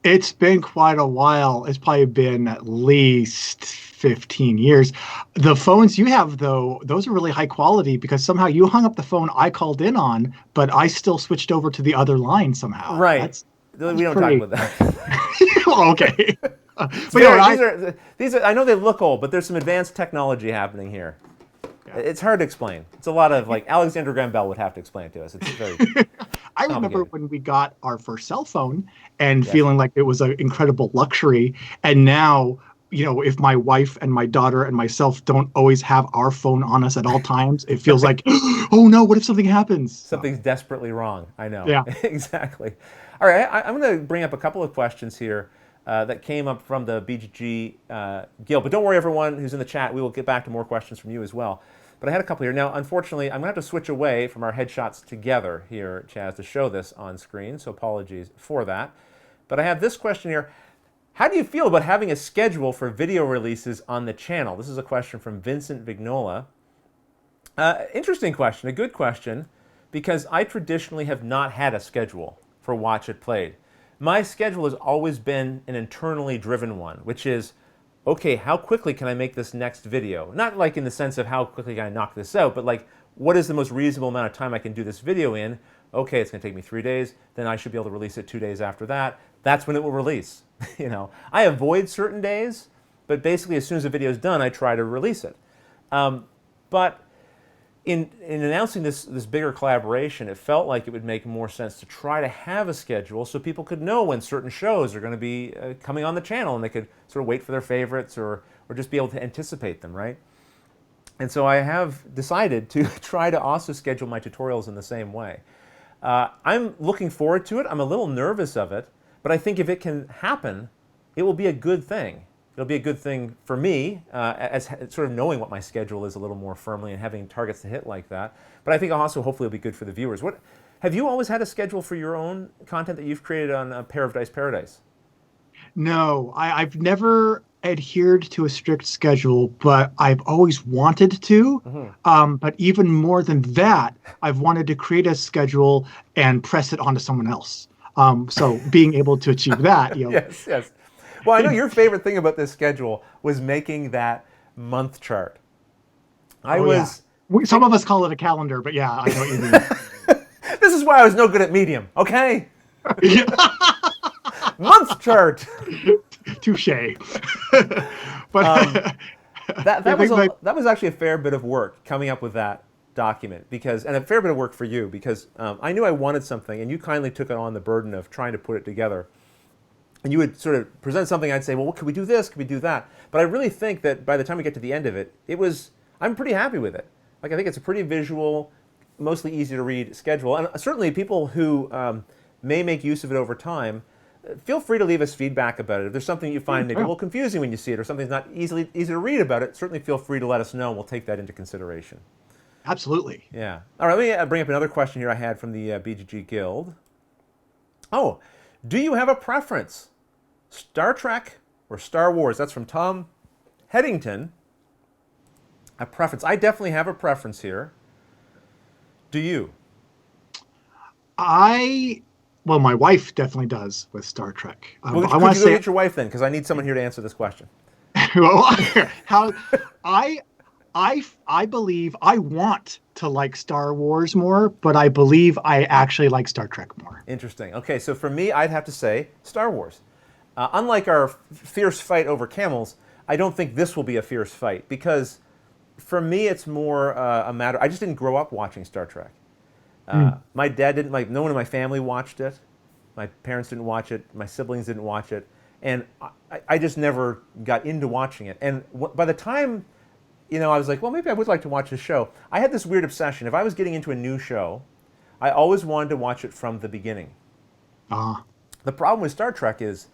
It's been quite a while. It's probably been at least 15 years. The phones you have, though, those are really high quality because somehow you hung up the phone I called in on, but I still switched over to the other line somehow. Right. That's we don't talk about that. Well, okay. But these are, I know they look old, but there's some advanced technology happening here. Yeah. It's hard to explain. It's a lot of, like, Alexander Graham Bell would have to explain it to us. It's very I remember when we got our first cell phone and feeling like it was an incredible luxury. And now, if my wife and my daughter and myself don't always have our phone on us at all times, it feels like, oh no, what if something happens? Something's desperately wrong. I know. Yeah. Exactly. All right, I'm going to bring up a couple of questions here that came up from the BGG Guild. But don't worry, everyone who's in the chat. We will get back to more questions from you as well. But I had a couple here. Now, unfortunately, I'm going to have to switch away from our headshots together here, Chaz, to show this on screen. So apologies for that. But I have this question here. How do you feel about having a schedule for video releases on the channel? This is a question from Vincent Vignola. Interesting question, a good question, because I traditionally have not had a schedule for Watch It Played. My schedule has always been an internally driven one, which is, okay, how quickly can I make this next video? Not like in the sense of how quickly can I knock this out, but like, what is the most reasonable amount of time I can do this video in? Okay, it's going to take me 3 days, then I should be able to release it 2 days after that. That's when it will release. I avoid certain days, but basically as soon as the video is done, I try to release it. But in announcing this bigger collaboration, it felt like it would make more sense to try to have a schedule so people could know when certain shows are going to be coming on the channel, and they could sort of wait for their favorites or just be able to anticipate them, right? And so I have decided to try to also schedule my tutorials in the same way. I'm looking forward to it. I'm a little nervous of it, but I think if it can happen, it will be a good thing. It'll be a good thing for me, as sort of knowing what my schedule is a little more firmly and having targets to hit like that. But I think also hopefully it'll be good for the viewers. Have you always had a schedule for your own content that you've created on A Pair of Dice Paradise? No, I've never adhered to a strict schedule, but I've always wanted to. Mm-hmm. But even more than that, I've wanted to create a schedule and press it onto someone else. So being able to achieve that, Yes. Well, I know your favorite thing about this schedule was making that month chart. Some of us call it a calendar, but yeah, I know what you mean. This is why I was no good at Medium, okay? Month chart. Touche. But that was actually a fair bit of work coming up with that document, and a fair bit of work for you, because I knew I wanted something, and you kindly took on the burden of trying to put it together. And you would sort of present something, I'd say, well, could we do this? Could we do that? But I really think that by the time we get to the end of it, I'm pretty happy with it. Like, I think it's a pretty visual, mostly easy to read schedule. And certainly people who may make use of it over time, feel free to leave us feedback about it. If there's something you find maybe a little confusing when you see it, or something's not easy to read about it, certainly feel free to let us know, and we'll take that into consideration. Absolutely. Yeah. All right, let me bring up another question here I had from the BGG Guild. Oh, do you have a preference? Star Trek or Star Wars? That's from Tom Headington. A preference. I definitely have a preference here. Do you? Well, my wife definitely does with Star Trek. Well, But I could want you to go say, get your wife then? Because I need someone here to answer this question. well, how I, I believe I want to like Star Wars more, but I believe I actually like Star Trek more. Interesting. Okay, so for me, I'd have to say Star Wars. Unlike our fierce fight over camels, I don't think this will be a fierce fight because for me, it's more a matter. I just didn't grow up watching Star Trek. My dad didn't. No one in my family watched it. My parents didn't watch it. My siblings didn't watch it, and I just never got into watching it. And by the time, I was like, well, maybe I would like to watch this show. I had this weird obsession. If I was getting into a new show, I always wanted to watch it from the beginning. Ah. The problem with Star Trek is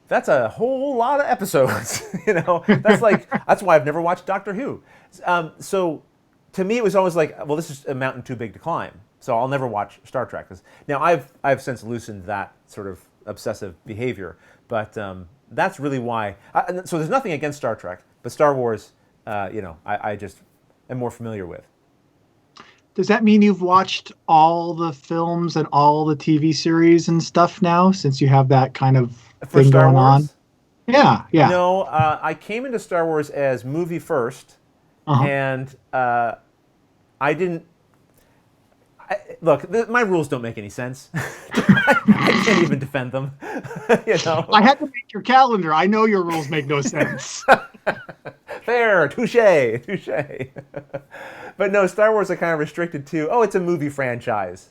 that's a whole lot of episodes. That's why I've never watched Doctor Who. So to me, it was always like, well, this is a mountain too big to climb. So I'll never watch Star Trek. Now I've since loosened that sort of obsessive behavior, but that's really why. So there's nothing against Star Trek, but Star Wars, I just am more familiar with. Does that mean you've watched all the films and all the TV series and stuff now, since you have that kind of For thing Star going on? Wars? Yeah. No, I came into Star Wars as movie first, and I didn't. Look, my rules don't make any sense. I can't even defend them. I had to make your calendar. I know your rules make no sense. Fair, touche. But no, Star Wars are kind of restricted to, it's a movie franchise.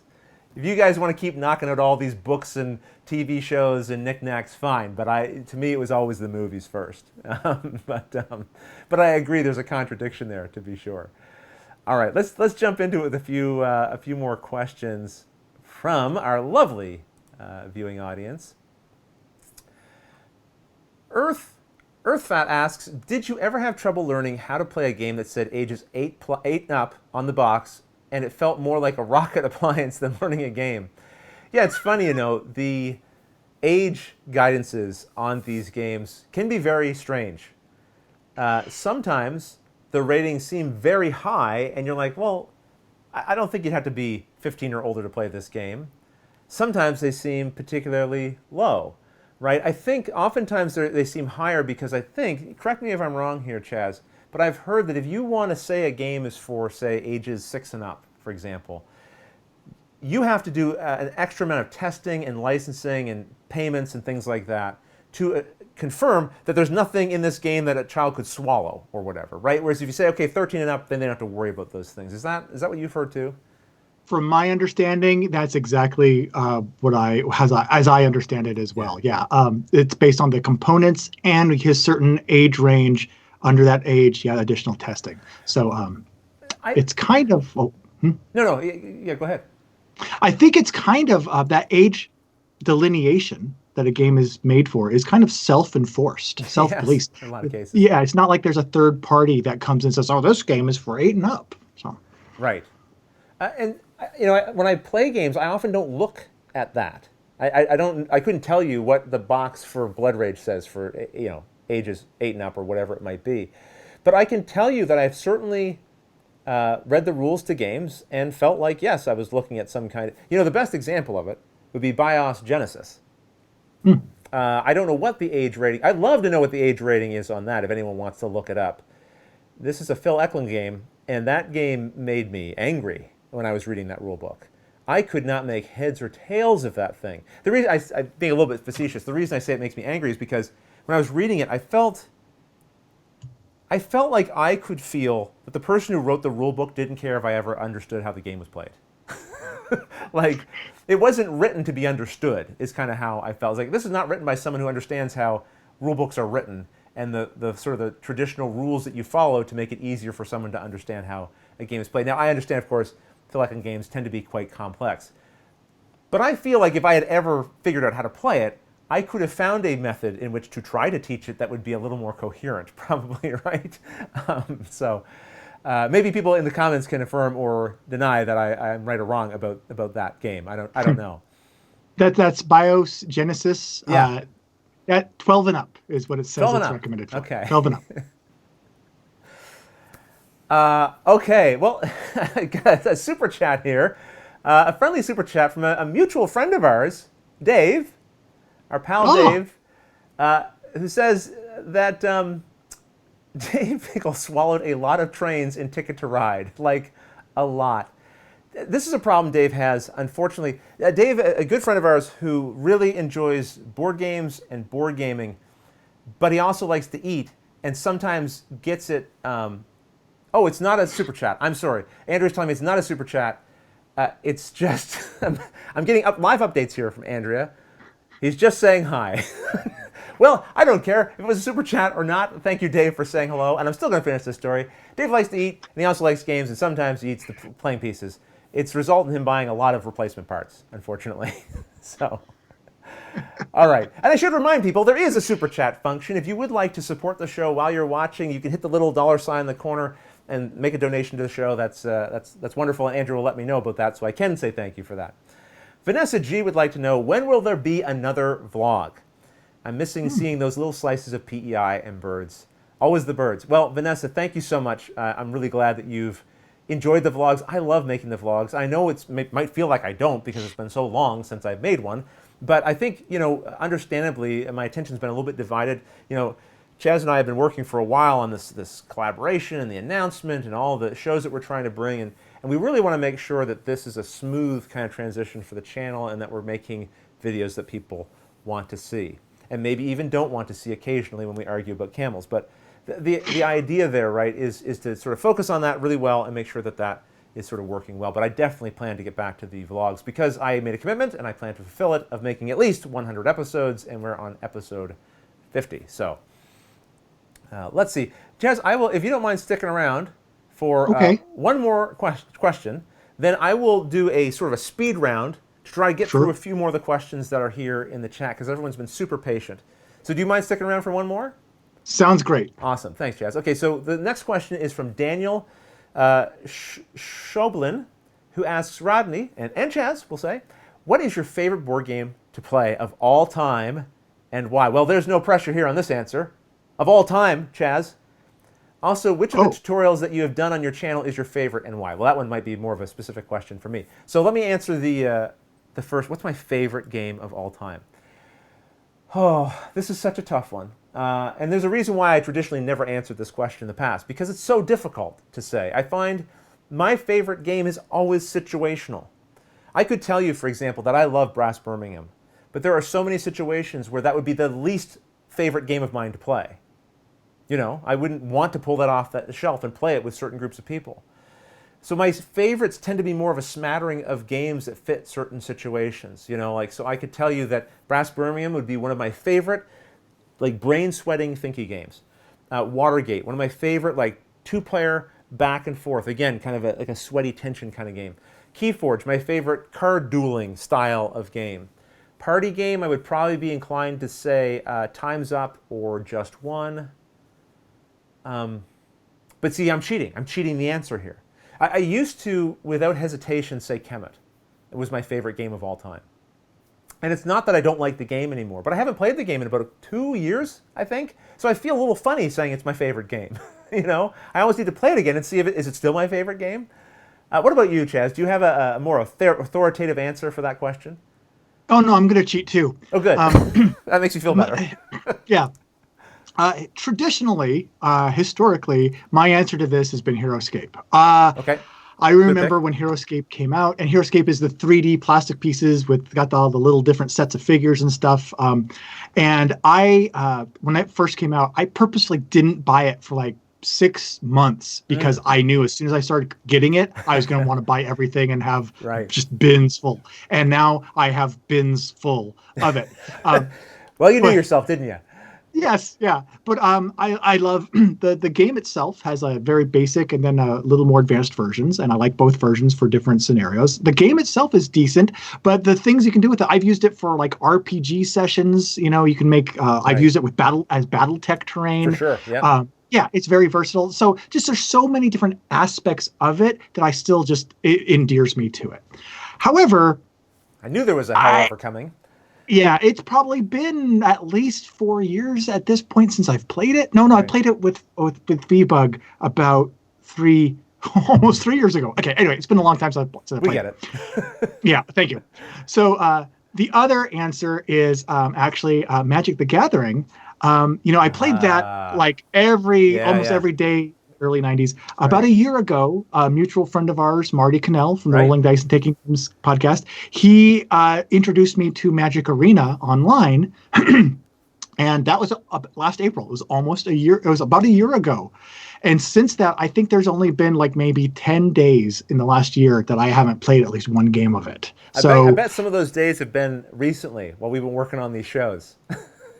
If you guys want to keep knocking out all these books and TV shows and knickknacks, fine. But to me, it was always the movies first. But I agree, there's a contradiction there, to be sure. All right, let's jump into it with a few more questions from our lovely viewing audience. Earthfat asks, did you ever have trouble learning how to play a game that said ages 8 and up on the box, and it felt more like a rocket appliance than learning a game? Yeah, it's funny, the age guidances on these games can be very strange. Sometimes the ratings seem very high, and you're like, well, I don't think you'd have to be 15 or older to play this game. Sometimes they seem particularly low, right? I think oftentimes they seem higher because I think, correct me if I'm wrong here, Chaz, but I've heard that if you want to say a game is for, say, ages 6 and up, for example, you have to do an extra amount of testing and licensing and payments and things like that to confirm that there's nothing in this game that a child could swallow or whatever, right? Whereas if you say, okay, 13 and up, then they don't have to worry about those things. Is that what you've heard too? From my understanding, that's exactly as I understand it as well. Yeah, it's based on the components and his certain age range. Under that age, additional testing. So it's kind of. No, yeah, go ahead. I think it's kind of that age delineation that a game is made for is kind of self-enforced, self-policed. Yes, in a lot of cases. Yeah, it's not like there's a third party that comes and says, "Oh, this game is for 8 and up." So. Right. And when I play games, I often don't look at that. I couldn't tell you what the box for Blood Rage says for ages 8 and up or whatever it might be, but I can tell you that I've certainly read the rules to games and felt like, yes, I was looking at some kind of. The best example of it would be BIOS Genesis. I don't know what the age rating. I'd love to know what the age rating is on that. If anyone wants to look it up, this is a Phil Eklund game, and that game made me angry when I was reading that rule book. I could not make heads or tails of that thing. The reason I'm being a little bit facetious. The reason I say it makes me angry is because when I was reading it, I felt like I could feel that the person who wrote the rule book didn't care if I ever understood how the game was played. Like, it wasn't written to be understood, is kind of how I felt. I was like, this is not written by someone who understands how rule books are written and the sort of the traditional rules that you follow to make it easier for someone to understand how a game is played. Now, I understand, of course, Phil Eklund games tend to be quite complex. But I feel like if I had ever figured out how to play it, I could have found a method in which to try to teach it that would be a little more coherent, probably, right? Maybe people in the comments can affirm or deny that I'm right or wrong about that game. I don't know. That's BIOS Genesis. Yeah. At 12 and up is what it says it's recommended for. Okay. 12 and Okay, well, I got a super chat here. A friendly super chat from a mutual friend of ours, Dave, our pal Dave, who says that Dave Pickle swallowed a lot of trains in Ticket to Ride, like a lot. This is a problem Dave has, unfortunately. Dave, a good friend of ours who really enjoys board games and board gaming, but he also likes to eat and sometimes gets it. Oh, it's not a super chat. I'm sorry. Andrea's telling me it's not a super chat. It's just, I'm getting live updates here from Andrea. He's just saying hi. Well, I don't care if it was a super chat or not. Thank you, Dave, for saying hello. And I'm still going to finish this story. Dave likes to eat, and he also likes games, and sometimes he eats the playing pieces. It's resulted in him buying a lot of replacement parts, unfortunately. So, all right. And I should remind people, there is a super chat function. If you would like to support the show while you're watching, you can hit the little $ in the corner and make a donation to the show. That's wonderful, and Andrew will let me know about that, so I can say thank you for that. Vanessa G would like to know, when will there be another vlog? I'm missing seeing those little slices of PEI and birds. Always the birds. Well, Vanessa, thank you so much. I'm really glad that you've enjoyed the vlogs. I love making the vlogs. I know it might feel like I don't because it's been so long since I've made one, but I think, understandably, my attention's been a little bit divided. Chaz and I have been working for a while on this collaboration and the announcement and all the shows that we're trying to bring, and we really want to make sure that this is a smooth kind of transition for the channel and that we're making videos that people want to see, and maybe even don't want to see occasionally when we argue about camels. But the idea there, right, is to sort of focus on that really well and make sure that that is sort of working well. But I definitely plan to get back to the vlogs because I made a commitment, and I plan to fulfill it, of making at least 100 episodes, and we're on episode 50. So let's see. Chaz, I will, if you don't mind sticking around for one more question, then I will do a sort of a speed round to try to get through a few more of the questions that are here in the chat, because everyone's been super patient. So do you mind sticking around for one more? Sounds great. Awesome. Thanks, Chaz. Okay, so the next question is from Daniel Schoblin, who asks Rodney, and Chaz, we'll say, what is your favorite board game to play of all time and why? Well, there's no pressure here on this answer. Of all time, Chaz. Also, which of the tutorials that you have done on your channel is your favorite and why? Well, that one might be more of a specific question for me. So let me answer the first. What's my favorite game of all time? Oh, this is such a tough one. And there's a reason why I traditionally never answered this question in the past, because it's so difficult to say. I find my favorite game is always situational. I could tell you, for example, that I love Brass Birmingham, but there are so many situations where that would be the least favorite game of mine to play. I wouldn't want to pull that off the shelf and play it with certain groups of people. So my favorites tend to be more of a smattering of games that fit certain situations. So I could tell you that Brass Birmingham would be one of my favorite, brain-sweating thinky games. Watergate, one of my favorite, two-player back and forth. Again, kind of a sweaty tension kind of game. Keyforge, my favorite card dueling style of game. Party game, I would probably be inclined to say Time's Up or Just One. But see, I'm cheating. I'm cheating the answer here. I used to, without hesitation, say Kemet. It was my favorite game of all time. And it's not that I don't like the game anymore, but I haven't played the game in about 2 years, I think. So I feel a little funny saying it's my favorite game. I always need to play it again and see if is it still my favorite game. What about you, Chaz? Do you have a more authoritative answer for that question? Oh, no, I'm going to cheat too. Oh, good. That makes me feel better. Yeah. Traditionally, historically, my answer to this has been HeroScape. Okay. I remember when HeroScape came out, and HeroScape is the 3D plastic pieces with got all the little different sets of figures and stuff. And when it first came out, I purposely didn't buy it for 6 months because I knew as soon as I started getting it, I was going to want to buy everything and have just bins full. And now I have bins full of it. Well, you knew yourself, didn't you? Yes, yeah. But I love the game itself has a very basic and then a little more advanced versions, and I like both versions for different scenarios. The game itself is decent, but the things you can do with it, I've used it for RPG sessions. You can make. I've used it with BattleTech terrain. For sure. Yeah. Yeah, it's very versatile. So there's so many different aspects of it that I still it endears me to it. However, I knew there was a however coming. Yeah, it's probably been at least 4 years at this point since I've played it. No, I played it with V-Bug about almost 3 years ago. Okay, anyway, it's been a long time since I played. We get it. Yeah, thank you. So the other answer is actually Magic the Gathering. I played that like almost every day, early 90s. About a year ago, a mutual friend of ours, Marty Cannell from the Rolling Dice and Taking Games podcast, he introduced me to Magic Arena online. And that was last April. It was almost a year. It was about a year ago. And since that, I think there's only been like maybe 10 days in the last year that I haven't played at least one game of it. I bet some of those days have been recently while we've been working on these shows.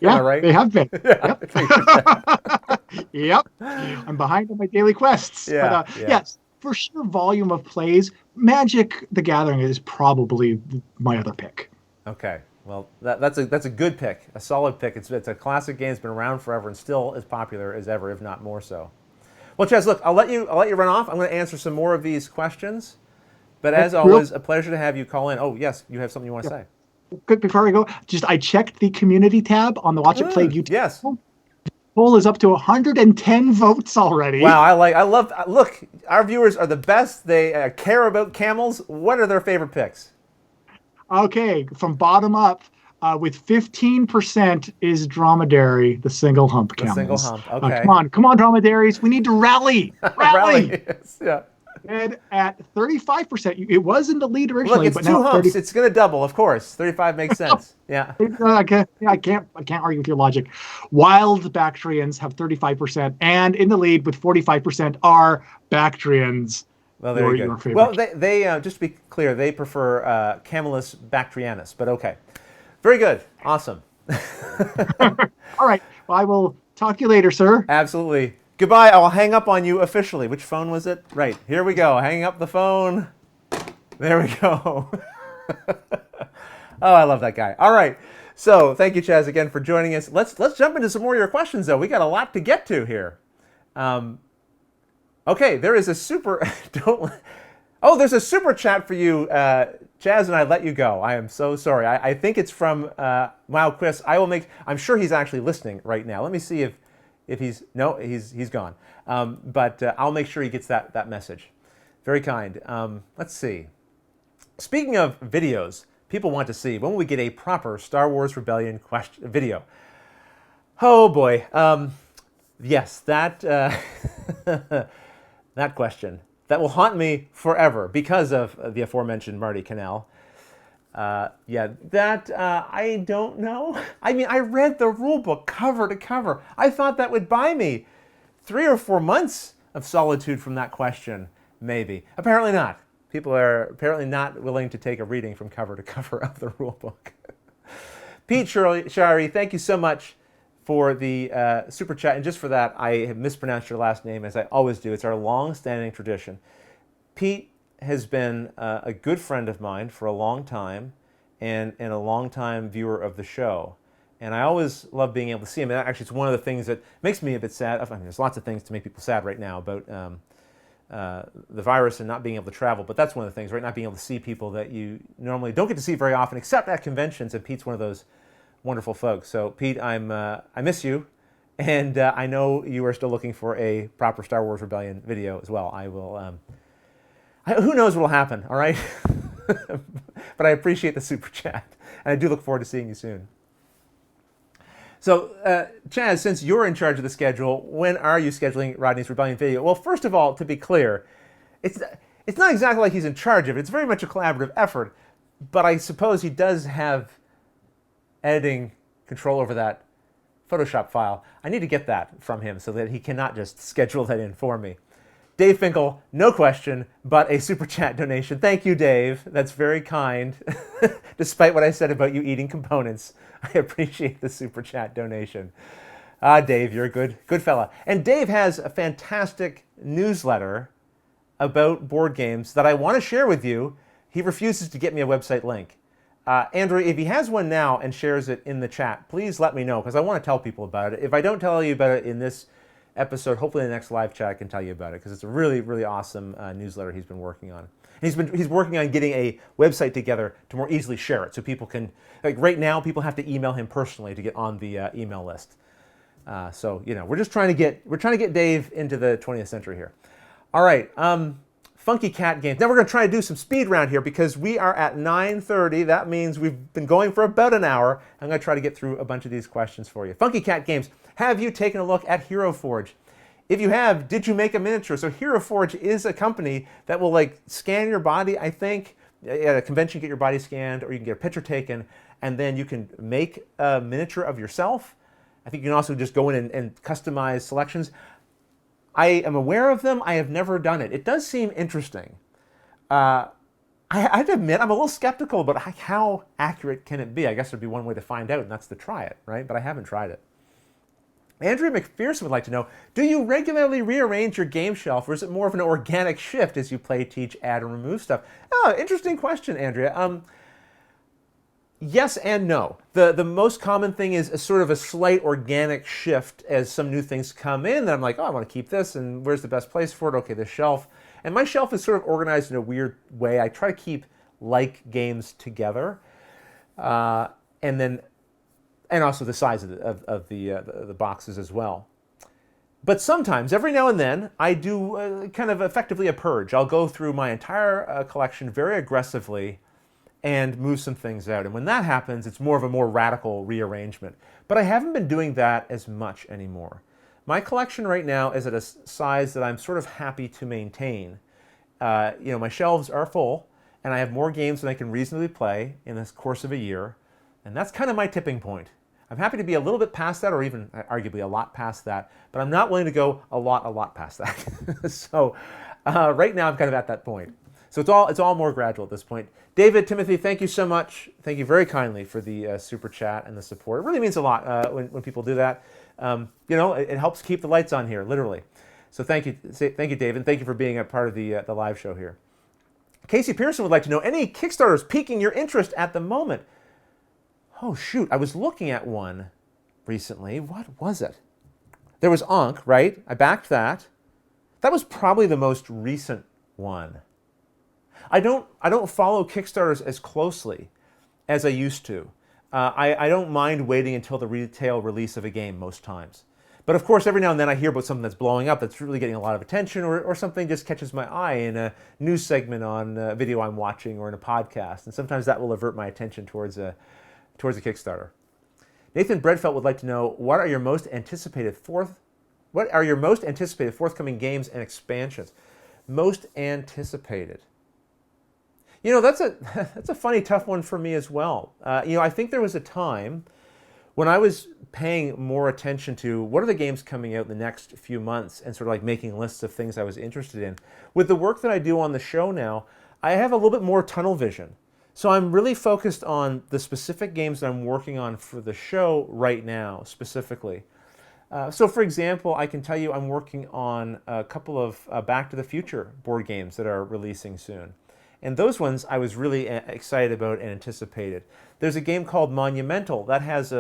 Yeah, right? They have been. Yeah. Yep. Yep. I'm behind on my daily quests. Yeah, but yes, for sure, volume of plays, Magic the Gathering is probably my other pick. Okay. Well, that's a good pick, a solid pick. It's a classic game. It's been around forever and still as popular as ever, if not more so. Well, Chaz, look, I'll let you run off. I'm going to answer some more of these questions. But as always, a pleasure to have you call in. Oh, yes, you have something you want to say. Quick before we go, I checked the community tab on the Watch It Played YouTube. Yes. The poll is up to 110 votes already. Wow, look, our viewers are the best. They care about camels. What are their favorite picks? Okay, from bottom up, with 15% is dromedary, the single hump camels. The single hump, okay. Come on, dromedaries. We need to rally. Rally. Yes, yeah. And at 35%, it was in the lead originally. Look, it's two humps. It's going to double, of course. 35 makes sense. Yeah. I can't argue with your logic. Wild Bactrians have 35%, and in the lead with 45% are Bactrians. Well, there you go. Well, they just to be clear, they prefer Camelus bactrianus, but okay. Very good. Awesome. All right. Well, I will talk to you later, sir. Absolutely. Goodbye. I'll hang up on you officially. Which phone was it? Right. Here we go. Hanging up the phone. There we go. Oh, I love that guy. All right. So thank you, Chaz, again for joining us. Let's jump into some more of your questions, though. We got a lot to get to here. Okay, there is a super. There's a super chat for you, Chaz, and I let you go. I am so sorry. I think it's from Wow, Chris. I'm sure he's actually listening right now. Let me see if he's gone. But I'll make sure he gets that message. Very kind. Let's see. Speaking of videos, people want to see, when will we get a proper Star Wars Rebellion video? Oh boy. Yes, that that question. That will haunt me forever because of the aforementioned Marty Cannell. I don't know. I mean, I read the rule book cover to cover. I thought that would buy me 3 or 4 months of solitude from that question, maybe. Apparently not. People are apparently not willing to take a reading from cover to cover of the rule book. Pete Shari, thank you so much for the super chat. And just for that, I have mispronounced your last name, as I always do. It's our long-standing tradition. Pete has been a good friend of mine for a long time and a long-time viewer of the show. And I always love being able to see him. And actually, it's one of the things that makes me a bit sad. I mean, there's lots of things to make people sad right now about the virus and not being able to travel. But that's one of the things, right? Not being able to see people that you normally don't get to see very often, except at conventions. And Pete's one of those wonderful folks. So, Pete, I miss you. And I know you are still looking for a proper Star Wars Rebellion video as well. I will... who knows what will happen, all right? But I appreciate the super chat, and I do look forward to seeing you soon. So, Chaz, since you're in charge of the schedule, when are you scheduling Rodney's Rebellion video? Well, first of all, to be clear, it's not exactly like he's in charge of it. It's very much a collaborative effort, but I suppose he does have editing control over that Photoshop file. I need to get that from him so that he cannot just schedule that in for me. Dave Finkel, no question, but a super chat donation. Thank you, Dave. That's very kind. Despite what I said about you eating components, I appreciate the super chat donation. Dave, you're a good fella. And Dave has a fantastic newsletter about board games that I want to share with you. He refuses to get me a website link. Andrew, if he has one now and shares it in the chat, please let me know, because I want to tell people about it. If I don't tell you about it in this episode, hopefully in the next live chat I can tell you about it, because it's a really, really awesome newsletter he's been working on. And he's working on getting a website together to more easily share it, so people can, like right now, people have to email him personally to get on the email list. So we're trying to get Dave into the 20th century here. All right, Funky Cat Games. Now we're going to try to do some speed round here because we are at 9:30. That means we've been going for about an hour. I'm going to try to get through a bunch of these questions for you. Funky Cat Games, have you taken a look at Hero Forge? If you have, did you make a miniature? So Hero Forge is a company that will like scan your body, I think. At a convention, get your body scanned, or you can get a picture taken, and then you can make a miniature of yourself. I think you can also just go in and customize selections. I am aware of them. I have never done it. It does seem interesting. I have to admit, I'm a little skeptical about how accurate can it be. I guess there'd be one way to find out, and that's to try it, right? But I haven't tried it. Andrea McPherson would like to know, do you regularly rearrange your game shelf, or is it more of an organic shift as you play, teach, add, and remove stuff? Oh, interesting question, Andrea. Yes and no. The most common thing is a sort of a slight organic shift as some new things come in. And I'm like, oh, I want to keep this, and where's the best place for it? Okay, this shelf. And my shelf is sort of organized in a weird way. I try to keep like games together, and also the size of the boxes as well. But sometimes, every now and then, I do kind of effectively a purge. I'll go through my entire collection very aggressively and move some things out. And when that happens, it's more of a more radical rearrangement. But I haven't been doing that as much anymore. My collection right now is at a size that I'm sort of happy to maintain. My shelves are full, and I have more games than I can reasonably play in the course of a year. And that's kind of my tipping point. I'm happy to be a little bit past that, or even arguably a lot past that, but I'm not willing to go a lot past that. So right now I'm kind of at that point. So it's all more gradual at this point. David, Timothy, thank you so much. Thank you very kindly for the super chat and the support. It really means a lot when people do that. It helps keep the lights on here, literally. So thank you, David. Thank you for being a part of the live show here. Casey Pearson would like to know, any Kickstarters piquing your interest at the moment? Oh, shoot. I was looking at one recently. What was it? There was Ankh, right? I backed that. That was probably the most recent one. I don't follow Kickstarters as closely as I used to. I don't mind waiting until the retail release of a game most times. But of course, every now and then I hear about something that's blowing up that's really getting a lot of attention, or something just catches my eye in a news segment on a video I'm watching or in a podcast. And sometimes that will avert my attention towards a Kickstarter. Nathan Breadfelt would like to know, what are your most anticipated forthcoming games and expansions? Most anticipated. That's a funny, tough one for me as well. I think there was a time when I was paying more attention to what are the games coming out in the next few months, and sort of like making lists of things I was interested in. With the work that I do on the show now, I have a little bit more tunnel vision. So I'm really focused on the specific games that I'm working on for the show right now, specifically. So for example, I can tell you I'm working on a couple of Back to the Future board games that are releasing soon. And those ones I was really excited about and anticipated. There's a game called Monumental that's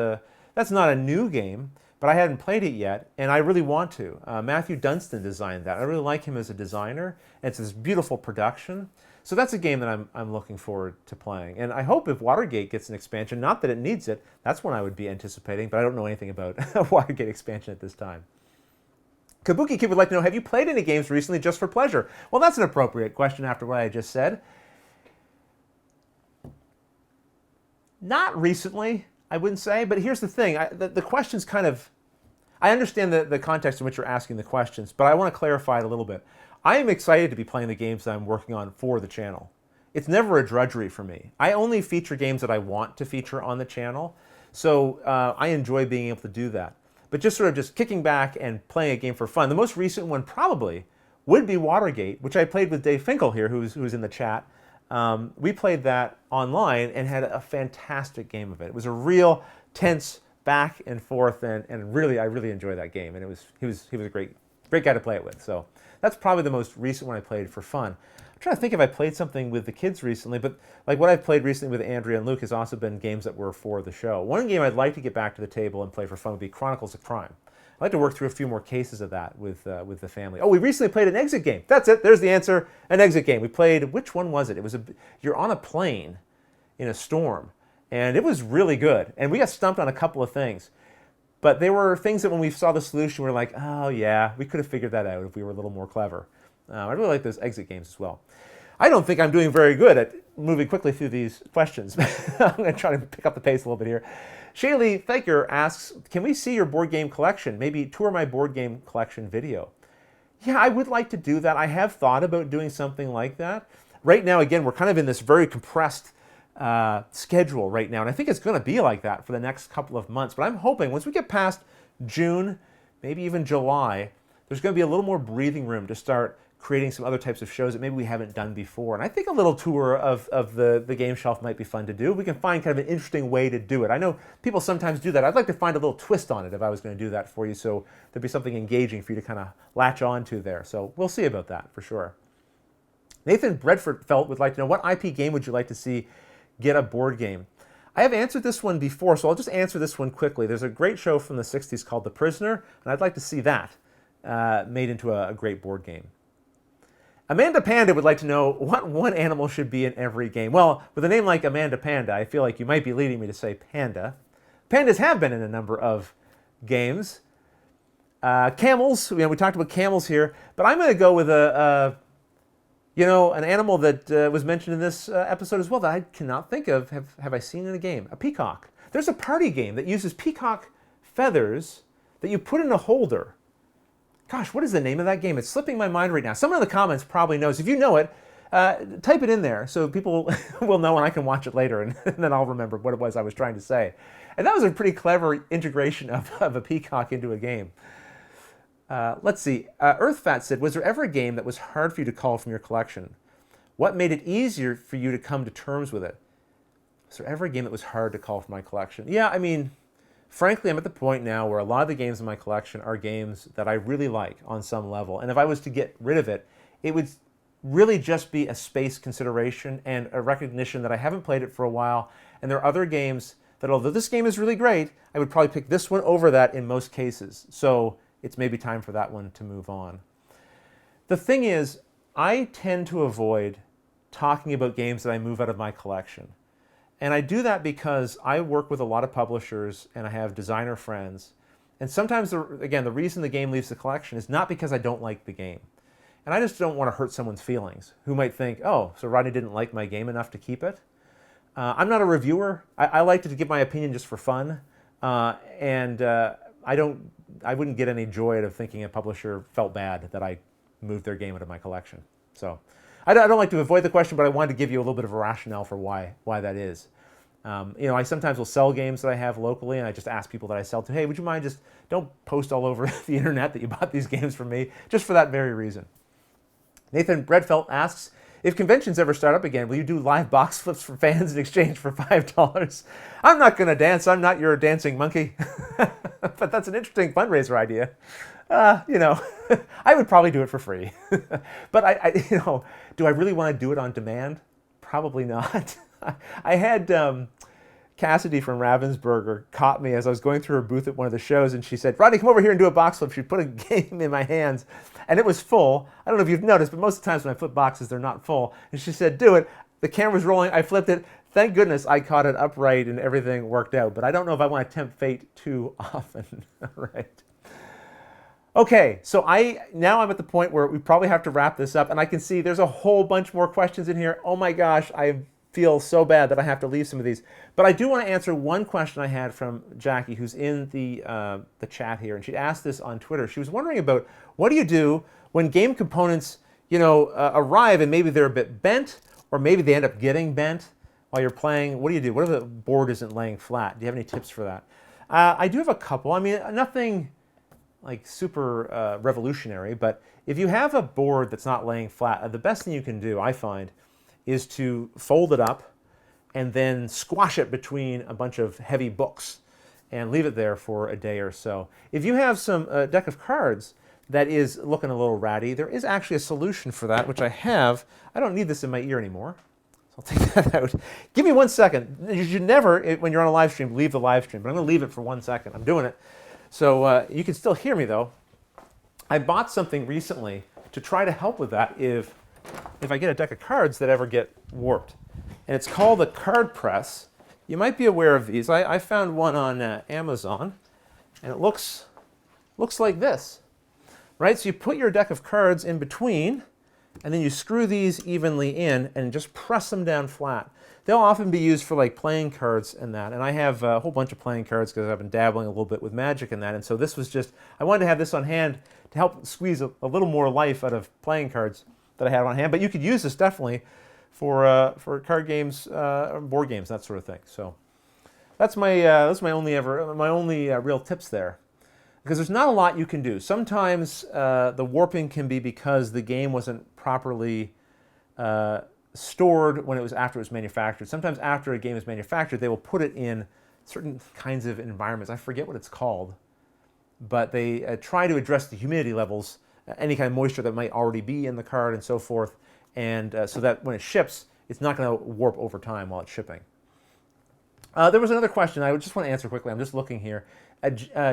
not a new game, but I hadn't played it yet, and I really want to. Matthew Dunstan designed that. I really like him as a designer, and it's this beautiful production. So that's a game that I'm looking forward to playing. And I hope if Watergate gets an expansion, not that it needs it, that's one I would be anticipating, but I don't know anything about a Watergate expansion at this time. Kabuki Kid would like to know, have you played any games recently just for pleasure? Well, that's an appropriate question after what I just said. Not recently, I wouldn't say, but here's the thing. The question's kind of, I understand the context in which you're asking the questions, but I want to clarify it a little bit. I am excited to be playing the games that I'm working on for the channel. It's never a drudgery for me. I only feature games that I want to feature on the channel, so I enjoy being able to do that. But just kicking back and playing a game for fun. The most recent one probably would be Watergate, which I played with Dave Finkel here, who's in the chat. We played that online and had a fantastic game of it. It was a real tense back and forth, and really, I really enjoyed that game. And he was a great guy to play it with. So that's probably the most recent one I played for fun. I'm trying to think if I played something with the kids recently, but like what I've played recently with Andrea and Luke has also been games that were for the show. One game I'd like to get back to the table and play for fun would be Chronicles of Crime. I'd like to work through a few more cases of that with the family. Oh, we recently played an exit game. That's it. There's the answer. An exit game. We played, which one was it? It was you're on a plane in a storm, and it was really good. And we got stumped on a couple of things. But they were things that when we saw the solution, we were like, oh yeah, we could have figured that out if we were a little more clever. I really like those exit games as well. I don't think I'm doing very good at moving quickly through these questions. I'm going to try to pick up the pace a little bit here. Shaylee Thaker asks, can we see your board game collection? Maybe tour my board game collection video. Yeah, I would like to do that. I have thought about doing something like that. Right now, again, we're kind of in this very compressed schedule right now, and I think it's going to be like that for the next couple of months. But I'm hoping once we get past June, maybe even July, there's going to be a little more breathing room to start creating some other types of shows that maybe we haven't done before. And I think a little tour of the game shelf might be fun to do. We can find kind of an interesting way to do it. I know people sometimes do that. I'd like to find a little twist on it if I was going to do that for you, so there'd be something engaging for you to kind of latch on to there. So we'll see about that for sure. Nathan Bredfeld would like to know, what IP game would you like to see get a board game? I have answered this one before, so I'll just answer this one quickly. There's a great show from the 60s called The Prisoner, and I'd like to see that made into a great board game. Amanda Panda would like to know what one animal should be in every game. Well, with a name like Amanda Panda, I feel like you might be leading me to say panda. Pandas have been in a number of games. Camels, we talked about camels here, but I'm going to go with an animal that was mentioned in this episode as well that I cannot think of. Have I seen in a game? A peacock. There's a party game that uses peacock feathers that you put in a holder. Gosh, what is the name of that game? It's slipping my mind right now. Someone in the comments probably knows. If you know it, type it in there so people will know and I can watch it later, and then I'll remember what it was I was trying to say. And that was a pretty clever integration of a peacock into a game. Let's see. Earthfat said, was there ever a game that was hard for you to call from your collection? What made it easier for you to come to terms with it? Was there ever a game that was hard to call from my collection? Yeah, I mean, frankly, I'm at the point now where a lot of the games in my collection are games that I really like on some level. And if I was to get rid of it, it would really just be a space consideration and a recognition that I haven't played it for a while. And there are other games that, although this game is really great, I would probably pick this one over that in most cases. So it's maybe time for that one to move on. The thing is, I tend to avoid talking about games that I move out of my collection. And I do that because I work with a lot of publishers and I have designer friends. And sometimes, the reason the game leaves the collection is not because I don't like the game. And I just don't want to hurt someone's feelings who might think, oh, so Rodney didn't like my game enough to keep it. I'm not a reviewer. I like to give my opinion just for fun. I wouldn't get any joy out of thinking a publisher felt bad that I moved their game out of my collection. So I don't like to avoid the question, but I wanted to give you a little bit of a rationale for why that is. I sometimes will sell games that I have locally, and I just ask people that I sell to, hey, would you mind just don't post all over the internet that you bought these games from me, just for that very reason. Nathan Bredfeld asks, if conventions ever start up again, will you do live box flips for fans in exchange for $5? I'm not going to dance. I'm not your dancing monkey. But that's an interesting fundraiser idea. I would probably do it for free. But do I really want to do it on demand? Probably not. I had Cassidy from Ravensburger caught me as I was going through her booth at one of the shows, and she said, Rodney, come over here and do a box flip. She put a game in my hands, and it was full. I don't know if you've noticed, but most of the times when I flip boxes, they're not full. And she said, do it. The camera's rolling. I flipped it. Thank goodness I caught it upright and everything worked out. But I don't know if I want to tempt fate too often. Right. Okay, so now I'm at the point where we probably have to wrap this up, and I can see there's a whole bunch more questions in here. Oh my gosh, I feel so bad that I have to leave some of these. But I do want to answer one question I had from Jackie, who's in the chat here, and she asked this on Twitter. She was wondering about, what do you do when game components, arrive and maybe they're a bit bent, or maybe they end up getting bent while you're playing? What do you do? What if the board isn't laying flat? Do you have any tips for that? I do have a couple. I mean, nothing like super revolutionary, but if you have a board that's not laying flat, the best thing you can do, I find, is to fold it up and then squash it between a bunch of heavy books and leave it there for a day or so. If you have some deck of cards that is looking a little ratty, there is actually a solution for that, which I have. I don't need this in my ear anymore, so I'll take that out. Give me 1 second. You should never, when you're on a live stream, leave the live stream, but I'm going to leave it for 1 second. I'm doing it. So you can still hear me, though. I bought something recently to try to help with that if I get a deck of cards that ever get warped. And it's called a card press. You might be aware of these. I found one on Amazon, and it looks like this, right? So you put your deck of cards in between, and then you screw these evenly in and just press them down flat. They'll often be used for like playing cards and that, and I have a whole bunch of playing cards because I've been dabbling a little bit with Magic and that, and so this was just, I wanted to have this on hand to help squeeze a little more life out of playing cards that I had on hand, but you could use this definitely for card games, board games, that sort of thing. So that's my only real tips there, because there's not a lot you can do. Sometimes the warping can be because the game wasn't properly stored when it was after it was manufactured. Sometimes after a game is manufactured, they will put it in certain kinds of environments. I forget what it's called, but they try to address the humidity levels, any kind of moisture that might already be in the card and so forth, and so that when it ships, it's not going to warp over time while it's shipping. There was another question I just want to answer quickly. I'm just looking here.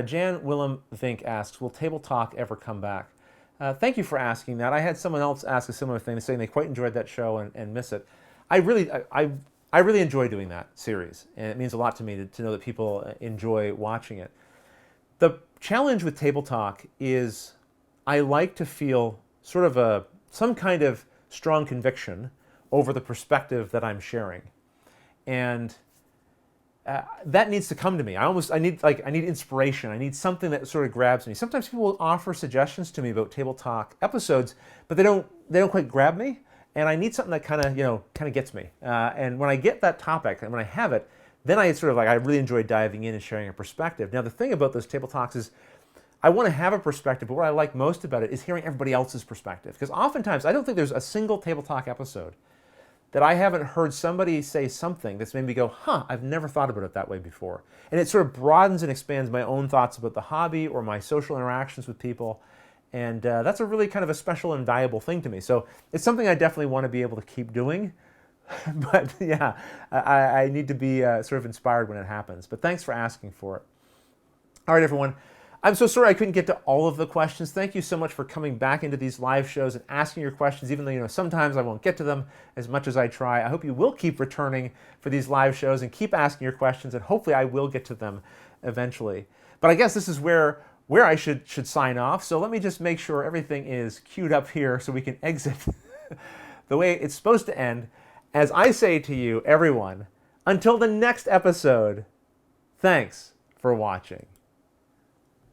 Jan Willem Vink asks, will Table Talk ever come back? Thank you for asking that. I had someone else ask a similar thing, saying they quite enjoyed that show and miss it. I really enjoy doing that series, and it means a lot to me to know that people enjoy watching it. The challenge with Table Talk is I like to feel sort of some kind of strong conviction over the perspective that I'm sharing, and that needs to come to me. I need inspiration. I need something that sort of grabs me. Sometimes people will offer suggestions to me about Table Talk episodes, but they don't quite grab me, and I need something that kind of gets me. And when I get that topic and when I have it, then I sort of I really enjoy diving in and sharing a perspective. Now the thing about those Table Talks is I want to have a perspective, but what I like most about it is hearing everybody else's perspective, because oftentimes I don't think there's a single Table Talk episode that I haven't heard somebody say something that's made me go, huh, I've never thought about it that way before. And it sort of broadens and expands my own thoughts about the hobby or my social interactions with people. And that's a really kind of a special and valuable thing to me. So it's something I definitely want to be able to keep doing. But yeah, I need to be sort of inspired when it happens. But thanks for asking for it. All right, everyone. I'm so sorry I couldn't get to all of the questions. Thank you so much for coming back into these live shows and asking your questions, even though sometimes I won't get to them as much as I try. I hope you will keep returning for these live shows and keep asking your questions, and hopefully I will get to them eventually. But I guess this is where I should sign off. So let me just make sure everything is queued up here so we can exit the way it's supposed to end. As I say to you, everyone, until the next episode, thanks for watching.